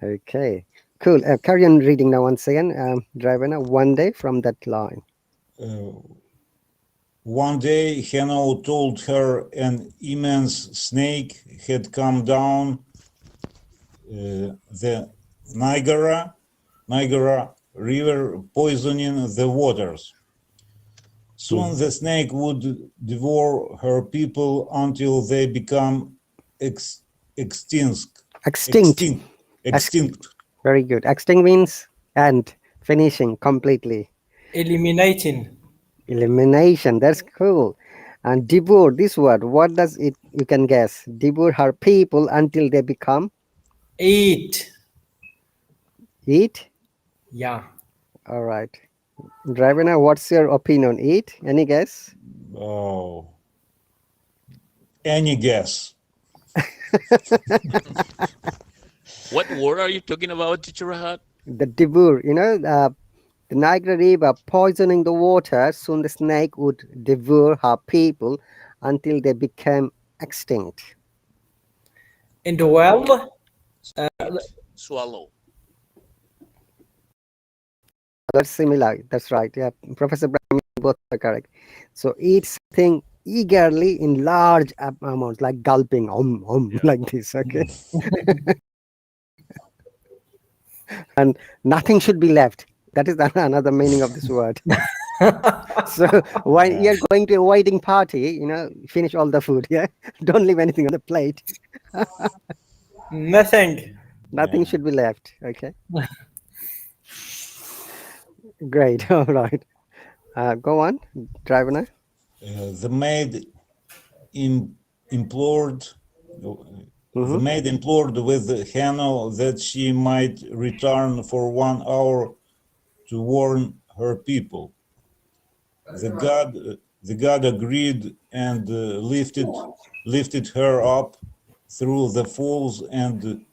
Speaker 1: Okay, cool. Carry on reading now once again. Driving one day from that line.
Speaker 3: Uh, One day, Hanno told her an immense snake had come down the Niagara River, poisoning the waters. Soon
Speaker 1: Mhm.
Speaker 3: the snake would devour her people until they become ex- extinct.
Speaker 1: Extinct.
Speaker 3: Extinct.
Speaker 1: Ex-
Speaker 3: Extinct.
Speaker 1: Very good. Extinct means and finishing completely.
Speaker 4: Eliminating.
Speaker 1: Elimination. That's cool. And devour, this word, what does it, you can guess? Devour her people until they become
Speaker 4: Eat.
Speaker 1: eat.
Speaker 4: Yeah.
Speaker 1: All right. Dravina, what's your opinion? Eat? Any guess?
Speaker 3: Oh, any guess?
Speaker 2: what word are you talking about, Teacher Rahat?
Speaker 1: The devour, the the Niagara River poisoning the water. Soon the snake would devour her people until they became extinct.
Speaker 4: In the world,
Speaker 2: Spit, swallow.
Speaker 1: That's similar. That's right. Yeah, Professor Brahim, both are correct. So eat something eagerly in large amounts, like gulping,
Speaker 2: Yeah.
Speaker 1: like this. Okay, and nothing should be left. That is another meaning of this word. So when
Speaker 3: Yeah.
Speaker 1: you're going to a wedding party, finish all the food. Yeah, don't leave anything on the plate.
Speaker 4: nothing.
Speaker 1: Nothing
Speaker 3: Yeah.
Speaker 1: should be left. Okay, great. All right. Go on, driver.
Speaker 3: The maid im- implored the
Speaker 1: Mm-hmm.
Speaker 3: maid implored with Hanno that she might return for 1 hour to warn her people. The god the god agreed and lifted her up through the falls and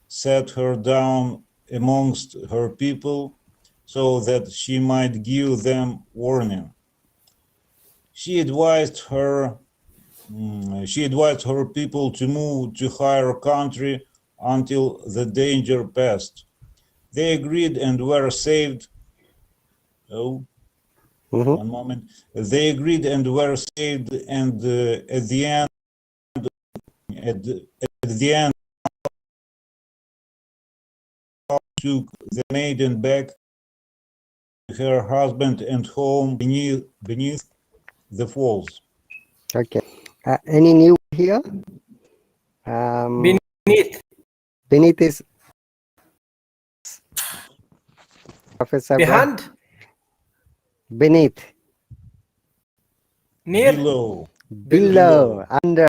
Speaker 3: set her down amongst her people so that she might give them warning. She advised her she advised her people to move to higher country until the danger passed. They agreed and were saved. Oh,
Speaker 1: Mm-hmm.
Speaker 3: one moment. They agreed and were saved, and at the end, took the maiden back to her husband and home beneath the falls.
Speaker 1: Okay. Any new here? Um,
Speaker 4: Beneath,
Speaker 1: Beneath is Professor Brahim.
Speaker 4: behind,
Speaker 1: Beneath,
Speaker 4: near,
Speaker 3: Below,
Speaker 1: below,
Speaker 3: below.
Speaker 1: under,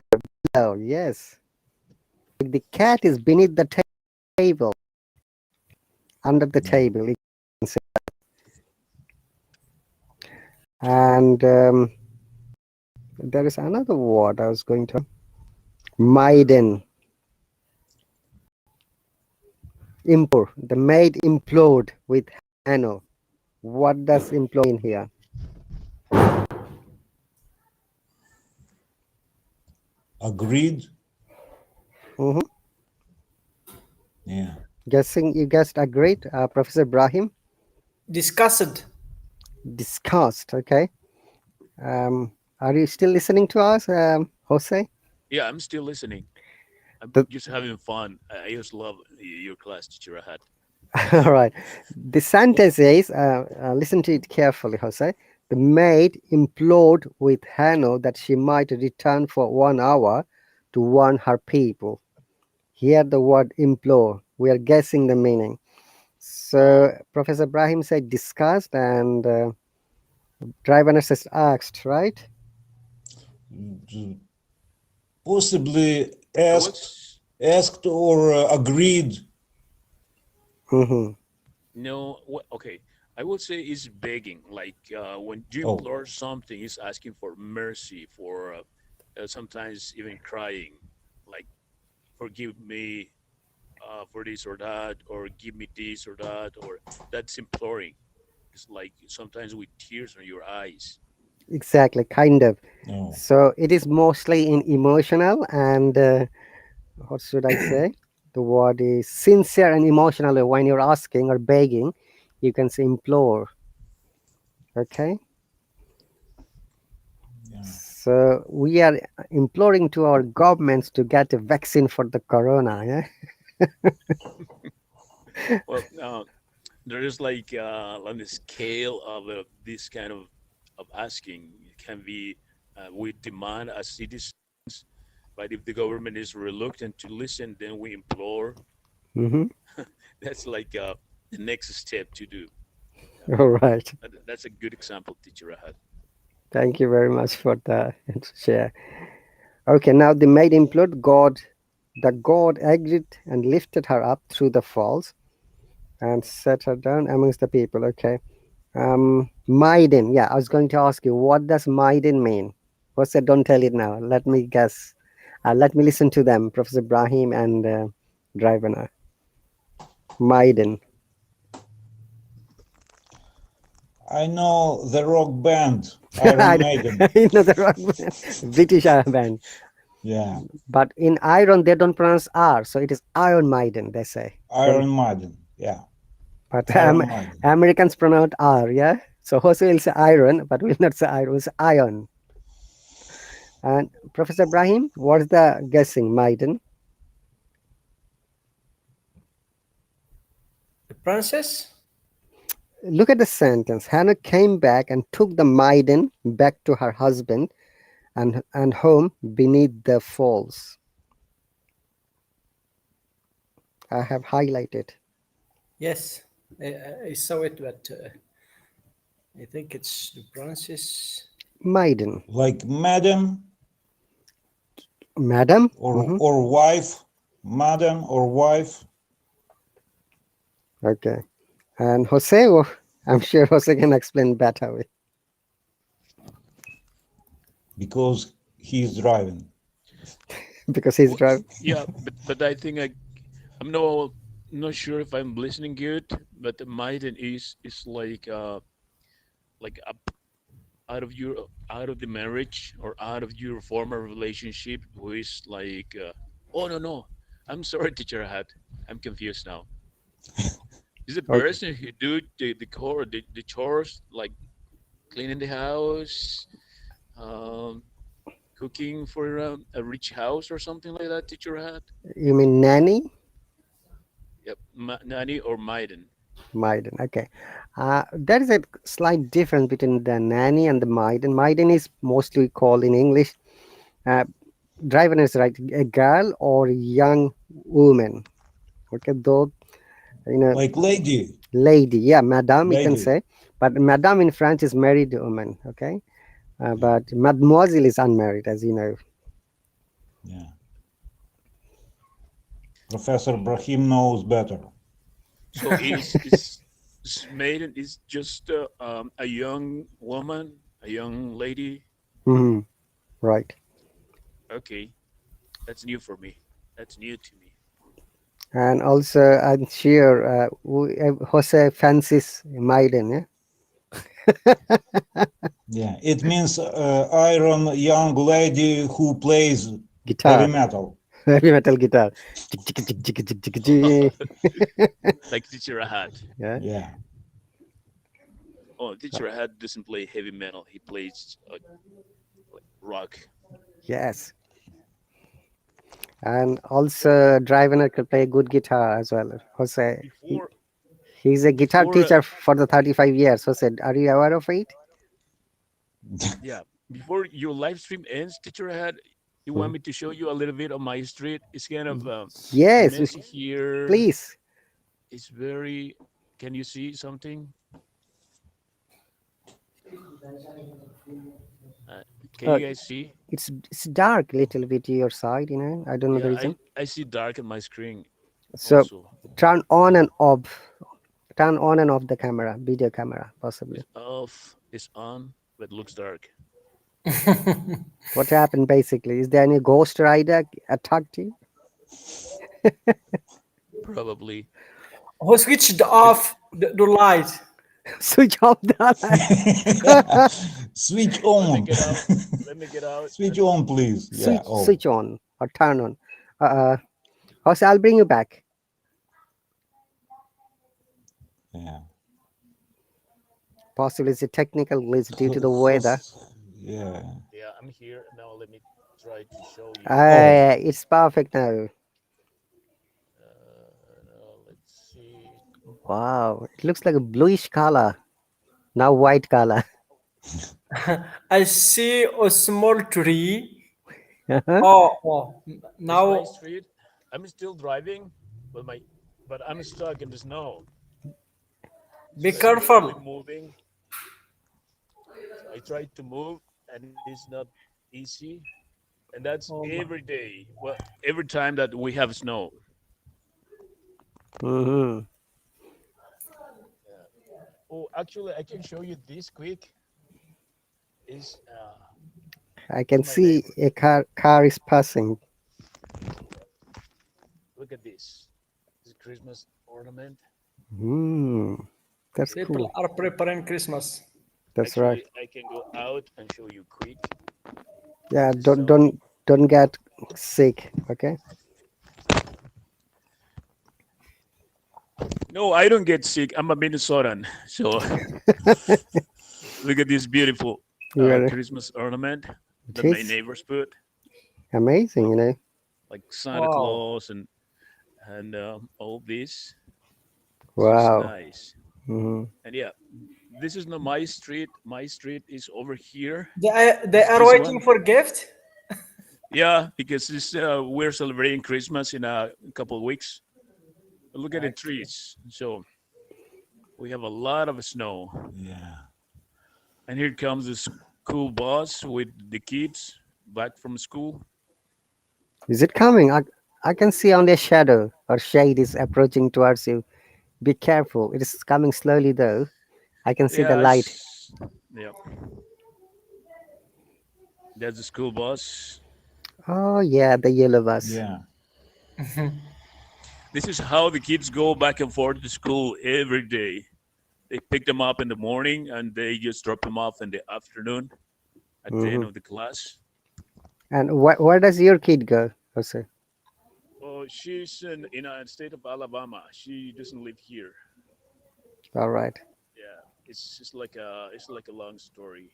Speaker 1: below. Yes. Like the cat is beneath the table, under the
Speaker 3: Yeah.
Speaker 1: table. You can say. And there is another word I was going to. Maiden. Implore. The maid implored with Hanno. What does implore mean here?
Speaker 3: Agreed.
Speaker 1: Mm-hmm.
Speaker 3: Yeah.
Speaker 1: Guessing you guessed agreed, Professor Brahim.
Speaker 4: discussed.
Speaker 1: Discussed. Okay. Are you still listening to us, Jose?
Speaker 2: Yeah, I'm still listening. I'm
Speaker 1: The,
Speaker 2: just having fun. I just love your class, teacher Rahat.
Speaker 1: all right. The sentence is, listen to it carefully, Jose. The maid implored with Hanno that she might return for 1 hour to warn her people. Here, the word implore. We are guessing the meaning. So, Professor Brahim said discussed, and Driver says asked, right?
Speaker 3: Possibly
Speaker 2: I will.
Speaker 3: asked or agreed.
Speaker 1: Mm-hmm.
Speaker 2: No, okay. I would say is begging. Like when you
Speaker 3: Oh,
Speaker 2: implore something, is asking for mercy, for sometimes even crying, like forgive me for this or that, or give me this or that, or that's imploring. It's like sometimes with tears on your eyes.
Speaker 1: Exactly, kind of.
Speaker 3: no.
Speaker 1: So, it is mostly in emotional and what should I say? The word is sincere and emotional. When you're asking or begging, you can say implore. Okay.
Speaker 3: Yeah.
Speaker 1: So we are imploring to our governments to get a vaccine for the corona. Yeah.
Speaker 2: Well, there is like on the scale of this kind of asking, it can be we demand as citizens, but if the government is reluctant to listen, then we implore.
Speaker 1: Mm-hmm.
Speaker 2: That's like the next step to do.
Speaker 1: All right.
Speaker 2: That's a good example, teacher Rahat.
Speaker 1: Thank you very much for the share. Okay. Now the maid implored God. The God agreed and lifted her up through the falls and set her down amongst the people. Okay. Maiden. Yeah, I was going to ask you, what does maiden mean? What's that? Don't tell it now. Let me guess. Let me listen to them, Professor Brahim and Drivana. Maiden.
Speaker 3: I know the rock band
Speaker 1: I
Speaker 3: Iron Maiden.
Speaker 1: know the rock band, British band.
Speaker 3: Yeah,
Speaker 1: But in Iron, they don't pronounce R, so it is Iron Maiden, they say. Then,
Speaker 3: Iron Maiden. Yeah,
Speaker 1: but
Speaker 3: Iron Maiden.
Speaker 1: Americans pronounce R, yeah? So Jose will say iron, but will not say iron, will say iron. And Professor Ibrahim, what's the guessing, Maiden?
Speaker 4: The princess?
Speaker 1: Look at the sentence. Hannah came back and took the maiden back to her husband and home beneath the falls. I have highlighted.
Speaker 4: Yes, I saw it, but I think it's the princess.
Speaker 1: Maiden.
Speaker 3: Like madam
Speaker 1: Madam?
Speaker 3: or wife. Madam or wife.
Speaker 1: Okay. And Jose, oh, I'm sure Jose can explain better
Speaker 3: Because he's driving.
Speaker 1: because he's driving.
Speaker 2: Yeah, but I think I'm not sure if I'm listening good, but the maiden is like out of your out of the marriage or out of your former relationship who is oh no, I'm sorry, teacher Hat, I'm confused now. Is the
Speaker 1: Okay.
Speaker 2: person who do the chores like cleaning the house, um cooking for a rich house or something like that, teacher Hat?
Speaker 1: You mean nanny?
Speaker 2: Yep, nanny or maiden.
Speaker 1: Maiden. Okay. There is a slight difference between the nanny and the maiden. Maiden is mostly called in English. Uh, driver is right, a girl or young woman. Okay, though
Speaker 3: Like lady.
Speaker 1: lady, yeah, madame, you can
Speaker 3: Lady.
Speaker 1: say, but madame in French is married woman. Okay,
Speaker 3: Yeah.
Speaker 1: but mademoiselle is unmarried, as you know.
Speaker 3: Yeah. Professor Brahim knows better.
Speaker 2: So is maiden is just a young woman, a young lady.
Speaker 1: Hmm. Right.
Speaker 2: Okay, that's new for me. That's new to me.
Speaker 1: And also, I'm sure Jose fancies maiden, yeah?
Speaker 3: Yeah. It means iron young lady who plays heavy
Speaker 1: Guitar,
Speaker 3: metal.
Speaker 1: heavy metal guitar. Tick, tick, tick, tick, tick, tick, tick.
Speaker 2: Like teacher Rahat.
Speaker 1: Yeah.
Speaker 3: Yeah.
Speaker 2: Oh, teacher Rahat doesn't play heavy metal. He plays like rock.
Speaker 1: Yes. And also, Drivener could play good guitar as well. Jose,
Speaker 2: Before
Speaker 1: he's a guitar
Speaker 2: before
Speaker 1: teacher for the 35 years. Jose, are you aware of it?
Speaker 2: yeah, before your live stream ends, teacher Rahat, you
Speaker 1: Hmm.
Speaker 2: want me to show you a little bit of my street? It's kind of
Speaker 1: Yes,
Speaker 2: messy here.
Speaker 1: please.
Speaker 2: It's very. Can you see something? Uh, can
Speaker 1: Uh,
Speaker 2: you guys see?
Speaker 1: it's dark little bit to your side, I don't know the
Speaker 2: Yeah,
Speaker 1: reason.
Speaker 2: I see dark on my screen
Speaker 1: So
Speaker 2: also.
Speaker 1: turn on and off. Turn on and off the camera, video camera, possibly.
Speaker 2: It's off, it's on, but looks dark.
Speaker 1: What happened basically? Is there any ghost rider attacked you?
Speaker 2: Probably.
Speaker 4: Who switched
Speaker 2: But
Speaker 4: off the light?
Speaker 1: Switch off the light.
Speaker 3: Yeah. Switch
Speaker 2: let me
Speaker 3: on.
Speaker 2: get out. Let me get out.
Speaker 3: Switch on, please. Yeah. Oh.
Speaker 1: Switch on or turn on. Jose, I'll bring you back.
Speaker 3: Yeah.
Speaker 1: Possibly it's a technical glitch due to the weather.
Speaker 3: Yeah.
Speaker 2: Yeah, I'm here. Now let me try to show you.
Speaker 3: Oh.
Speaker 1: It's perfect now.
Speaker 2: Let's see.
Speaker 1: Wow, it looks like a bluish color. Now white color.
Speaker 4: I see a small tree.
Speaker 1: Uh-huh.
Speaker 4: Oh,
Speaker 2: This my
Speaker 4: now
Speaker 2: street. I'm still driving, but I'm stuck in the snow.
Speaker 4: be
Speaker 2: So I'm barely
Speaker 4: careful.
Speaker 2: moving. So I tried to move, and it's not easy. And that's
Speaker 4: Oh,
Speaker 2: every day. Well, every time that we have snow.
Speaker 1: Hmm.
Speaker 2: Yeah. Oh, actually, I can show you this quick. Is
Speaker 1: I
Speaker 2: is
Speaker 1: can
Speaker 2: my
Speaker 1: see
Speaker 2: neighbor.
Speaker 1: a car is passing.
Speaker 2: Look at this. This Christmas ornament.
Speaker 1: Hmm. That's
Speaker 4: People
Speaker 1: cool.
Speaker 4: are preparing Christmas.
Speaker 1: That's right.
Speaker 2: Actually, I can go out and show you quick.
Speaker 1: Yeah,
Speaker 2: This is
Speaker 1: don't
Speaker 2: how.
Speaker 1: don't don't get sick. Okay.
Speaker 2: No, I don't get sick. I'm a Minnesotan. So look at this beautiful
Speaker 1: You are.
Speaker 2: Christmas ornament
Speaker 1: It
Speaker 2: that my
Speaker 1: is
Speaker 2: neighbors put,
Speaker 1: amazing. You know.
Speaker 2: like Santa
Speaker 4: Wow.
Speaker 2: Claus and all this. It's just
Speaker 1: Wow.
Speaker 2: nice.
Speaker 1: Hmm.
Speaker 2: And yeah, this is not my street. My street is over here.
Speaker 4: They
Speaker 2: It's
Speaker 4: are
Speaker 2: this
Speaker 4: waiting
Speaker 2: one.
Speaker 4: for gift.
Speaker 2: Yeah, because we're celebrating Christmas in a couple of weeks. Look at the
Speaker 4: Okay.
Speaker 2: trees. So we have a lot of snow.
Speaker 3: Yeah.
Speaker 2: And here comes the school bus with the kids back from school.
Speaker 1: Is it coming? I can see only a shadow or shade is approaching towards you. Be careful. It is coming slowly though. I can see the
Speaker 2: Yeah,
Speaker 1: light.
Speaker 2: yeah. That's the school bus.
Speaker 1: Oh yeah, the yellow bus.
Speaker 3: Yeah.
Speaker 2: This is how the kids go back and forth to school every day. They pick them up in the morning and they just drop them off in the afternoon at the end
Speaker 1: Hmm.
Speaker 2: of the class.
Speaker 1: And where does your kid go? Also,
Speaker 2: Oh, she's in a state of Alabama. She doesn't live here.
Speaker 1: all right,
Speaker 2: Yeah, it's like a long story.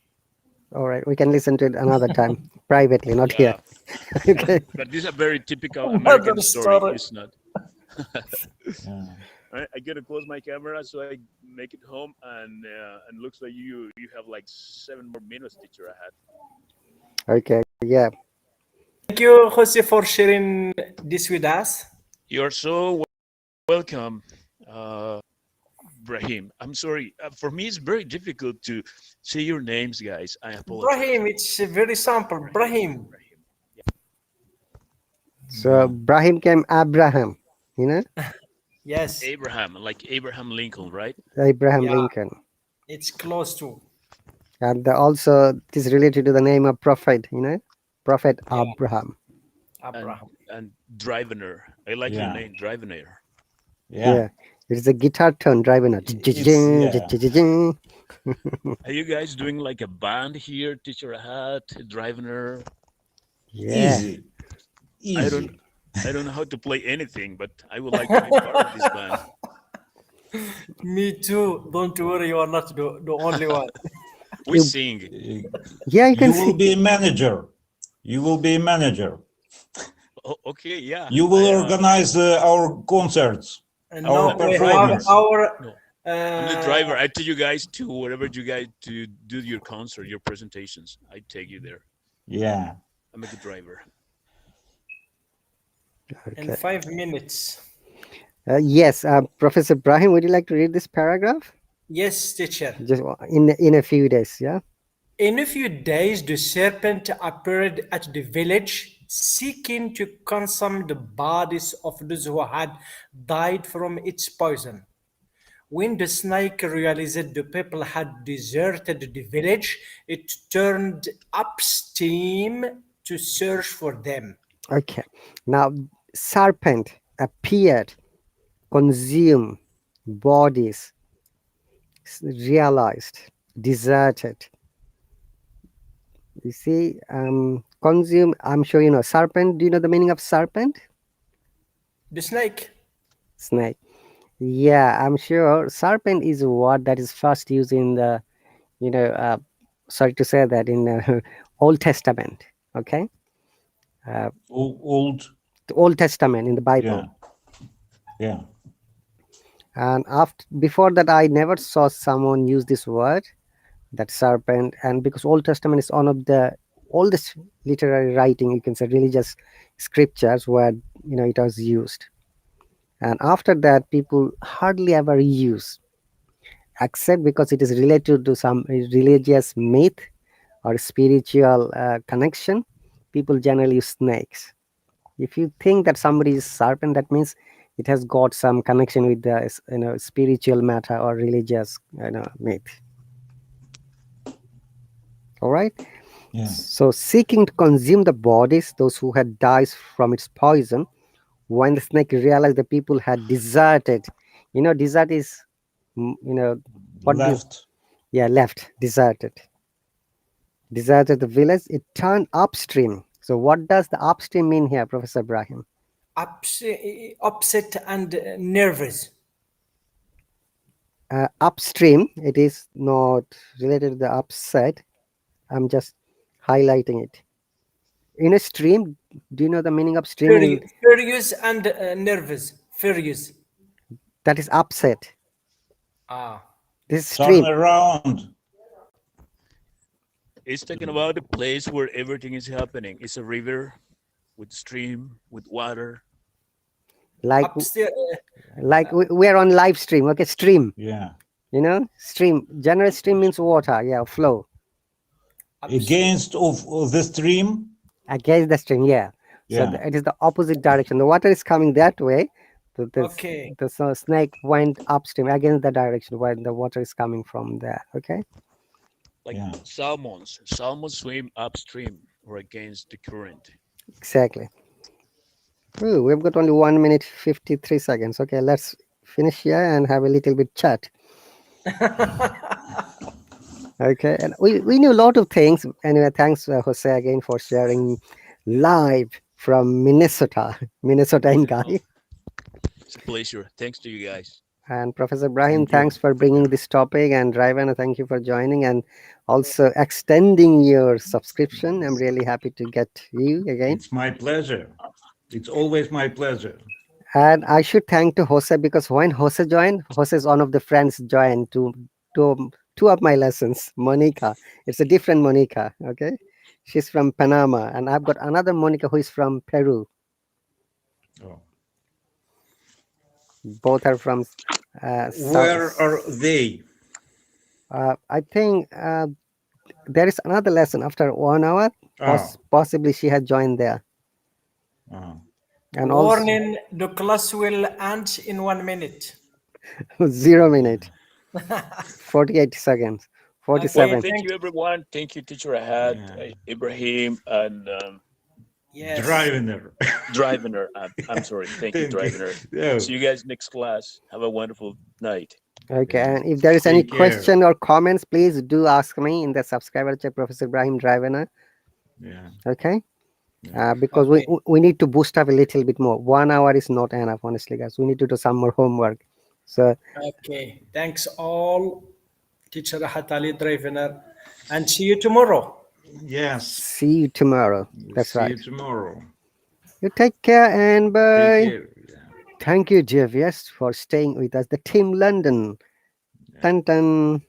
Speaker 1: all right. We can listen to it another time, privately, not here.
Speaker 2: Yeah,
Speaker 1: Okay.
Speaker 2: but this is a very typical
Speaker 4: Another
Speaker 2: American story.
Speaker 4: story.
Speaker 2: It's not.
Speaker 3: Yeah.
Speaker 2: Right, I gotta close my camera so I make it home, and looks like you have like 7 more minutes, teacher. I had.
Speaker 1: Okay. Yeah.
Speaker 4: Thank you, Jose, for sharing this with us.
Speaker 2: You're so welcome, uh, Brahim. I'm sorry. For me, it's very difficult to say your names, guys. I apologize.
Speaker 4: Brahim, it's very simple.
Speaker 2: Brahim.
Speaker 4: Brahim.
Speaker 2: Brahim. Yeah.
Speaker 1: So
Speaker 3: Yeah.
Speaker 1: Brahim came Abraham. You know,
Speaker 4: Yes.
Speaker 2: Abraham, like Abraham Lincoln, right?
Speaker 1: Abraham
Speaker 4: Yeah,
Speaker 1: Lincoln,
Speaker 4: it's close to.
Speaker 1: and also it is related to the name of prophet. You know, Prophet
Speaker 4: Yeah,
Speaker 1: Abraham.
Speaker 2: And
Speaker 4: Abraham.
Speaker 2: and Drivener. I like your
Speaker 3: Yeah.
Speaker 2: name, Drivener.
Speaker 3: Yeah.
Speaker 1: Yeah. It is a guitar tone driving it.
Speaker 3: It's yeah.
Speaker 2: Are you guys doing like a band here, teacher Hat, Drivener?
Speaker 1: Yeah.
Speaker 3: Easy.
Speaker 2: I don't
Speaker 3: Easy.
Speaker 2: I don't know how to play anything, but I would like to be part of this band.
Speaker 4: Me too. Don't worry, you are not the only one.
Speaker 2: We
Speaker 1: You,
Speaker 2: sing.
Speaker 1: yeah, you can
Speaker 3: You will
Speaker 1: see.
Speaker 3: be a manager. You will be a manager.
Speaker 2: Oh, okay, yeah.
Speaker 3: You will organize our concerts,
Speaker 4: And
Speaker 3: our
Speaker 4: now
Speaker 2: I'm the
Speaker 4: we have
Speaker 2: driver.
Speaker 3: performance.
Speaker 4: our
Speaker 2: No, I'm the
Speaker 4: uh,
Speaker 2: driver. I take you guys to wherever you guys to do your concert, your presentations. I take you there.
Speaker 3: Yeah.
Speaker 2: I'm a good driver.
Speaker 4: in
Speaker 1: Okay.
Speaker 4: 5 minutes.
Speaker 1: Yes, Professor Brahim, would you like to read this paragraph?
Speaker 4: Yes, teacher.
Speaker 1: Just in a few days, yeah.
Speaker 4: In a few days, the serpent appeared at the village, seeking to consume the bodies of those who had died from its poison. When the snake realized the people had deserted the village, it turned upstream to search for them.
Speaker 1: Okay. Now, serpent appeared, consumed bodies, realized, deserted. You see, consume. I'm sure you know serpent. Do you know the meaning of serpent?
Speaker 4: The snake.
Speaker 1: Snake. Yeah, I'm sure serpent is a word that is first used in the, you know, sorry to say that in the Old Testament. Okay,
Speaker 3: Old.
Speaker 1: the Old Testament in the Bible.
Speaker 3: Yeah. Yeah.
Speaker 1: And after before that, I never saw someone use this word, that serpent. And because Old Testament is one of the oldest literary writing, you can say religious scriptures where it was used. And after that, people hardly ever use, except because it is related to some religious myth or spiritual connection. People generally use snakes. If you think that somebody is serpent, that means it has got some connection with the spiritual matter or religious myth. All right.
Speaker 3: Yeah.
Speaker 1: So seeking to consume the bodies, those who had died from its poison, when the snake realized the people had deserted. Desert is You know, what this?
Speaker 3: Left.
Speaker 1: Yeah, left, deserted the village. It turned upstream. So what does the upstream mean here, Professor Ibrahim?
Speaker 4: Upset and nervous.
Speaker 1: Upstream, it is not related to the upset. I'm just highlighting it. In a stream, do you know the meaning of stream?
Speaker 4: Furious and nervous. Furious.
Speaker 1: That is upset.
Speaker 4: Ah.
Speaker 1: This
Speaker 3: Turn
Speaker 1: stream,
Speaker 3: around.
Speaker 2: It's talking about the place where everything is happening. It's a river with stream, with water.
Speaker 1: like
Speaker 4: Upstairs.
Speaker 1: we're on live stream. Okay, stream.
Speaker 3: Yeah.
Speaker 1: Stream. General stream means water. Yeah, flow
Speaker 3: Against of the stream.
Speaker 1: against the stream. Yeah. So
Speaker 3: Yeah.
Speaker 1: it is the opposite direction. The water is coming that way. So
Speaker 4: Okay.
Speaker 1: the snake went upstream against the direction where the water is coming from there. Okay.
Speaker 2: Like
Speaker 3: Yeah.
Speaker 2: salmons. Salmons swim upstream or against the current.
Speaker 1: Exactly. Ooh, we've got only 1 minute 53 seconds. Okay, let's finish here and have a little bit chat. Okay, and we knew a lot of things. Anyway, thanks, Jose, again for sharing live from Minnesota, Minnesotan guy.
Speaker 2: It's a pleasure. Thanks to you guys.
Speaker 1: And Professor Ibrahim,
Speaker 3: Thank you.
Speaker 1: thanks for bringing this topic. And Raivana, thank you for joining and also extending your subscription. I'm really happy to get you again.
Speaker 3: It's my pleasure. It's always my pleasure.
Speaker 1: And I should thank to Jose because when Jose joined, Jose is one of the friends joined to two of my lessons. Monica, it's a different Monica. Okay, she's from Panama, and I've got another Monica who is from Peru.
Speaker 3: Oh.
Speaker 1: Both are from
Speaker 3: Where are they?
Speaker 1: I think there is another lesson after 1 hour.
Speaker 3: Oh.
Speaker 1: Possibly she had joined there.
Speaker 3: Oh.
Speaker 1: And also
Speaker 4: Warning, the class will end in 1 minute.
Speaker 1: 0 minute, 48 seconds,
Speaker 2: Well,
Speaker 1: 47.
Speaker 2: thank you, everyone. Thank you, Teacher Rahat,
Speaker 3: Yeah.
Speaker 2: Ibrahim, and
Speaker 4: Yes.
Speaker 3: Driving there.
Speaker 2: Drivener. I'm sorry. Thank you, Drivener.
Speaker 3: Yeah.
Speaker 2: See you guys next class. Have a wonderful night.
Speaker 1: Okay,
Speaker 3: Yeah.
Speaker 1: and if there is any
Speaker 3: Take care.
Speaker 1: question or comments, please do ask me in the subscriber chat, Professor Ibrahim Drivena.
Speaker 3: Yeah.
Speaker 1: Okay,
Speaker 3: Yeah.
Speaker 1: because we need to boost up a little bit more. 1 hour is not enough, honestly, guys. We need to do some more homework. So
Speaker 4: Okay. Thanks all, Teacher RahatAli Drivener, and see you tomorrow.
Speaker 3: Yes.
Speaker 1: see you tomorrow. That's
Speaker 3: See
Speaker 1: right.
Speaker 3: you tomorrow.
Speaker 1: You take care and bye.
Speaker 3: Take care. Yeah.
Speaker 1: Thank you, JVS, for staying with us. The Team London.
Speaker 3: Yeah.
Speaker 1: Dun, dun.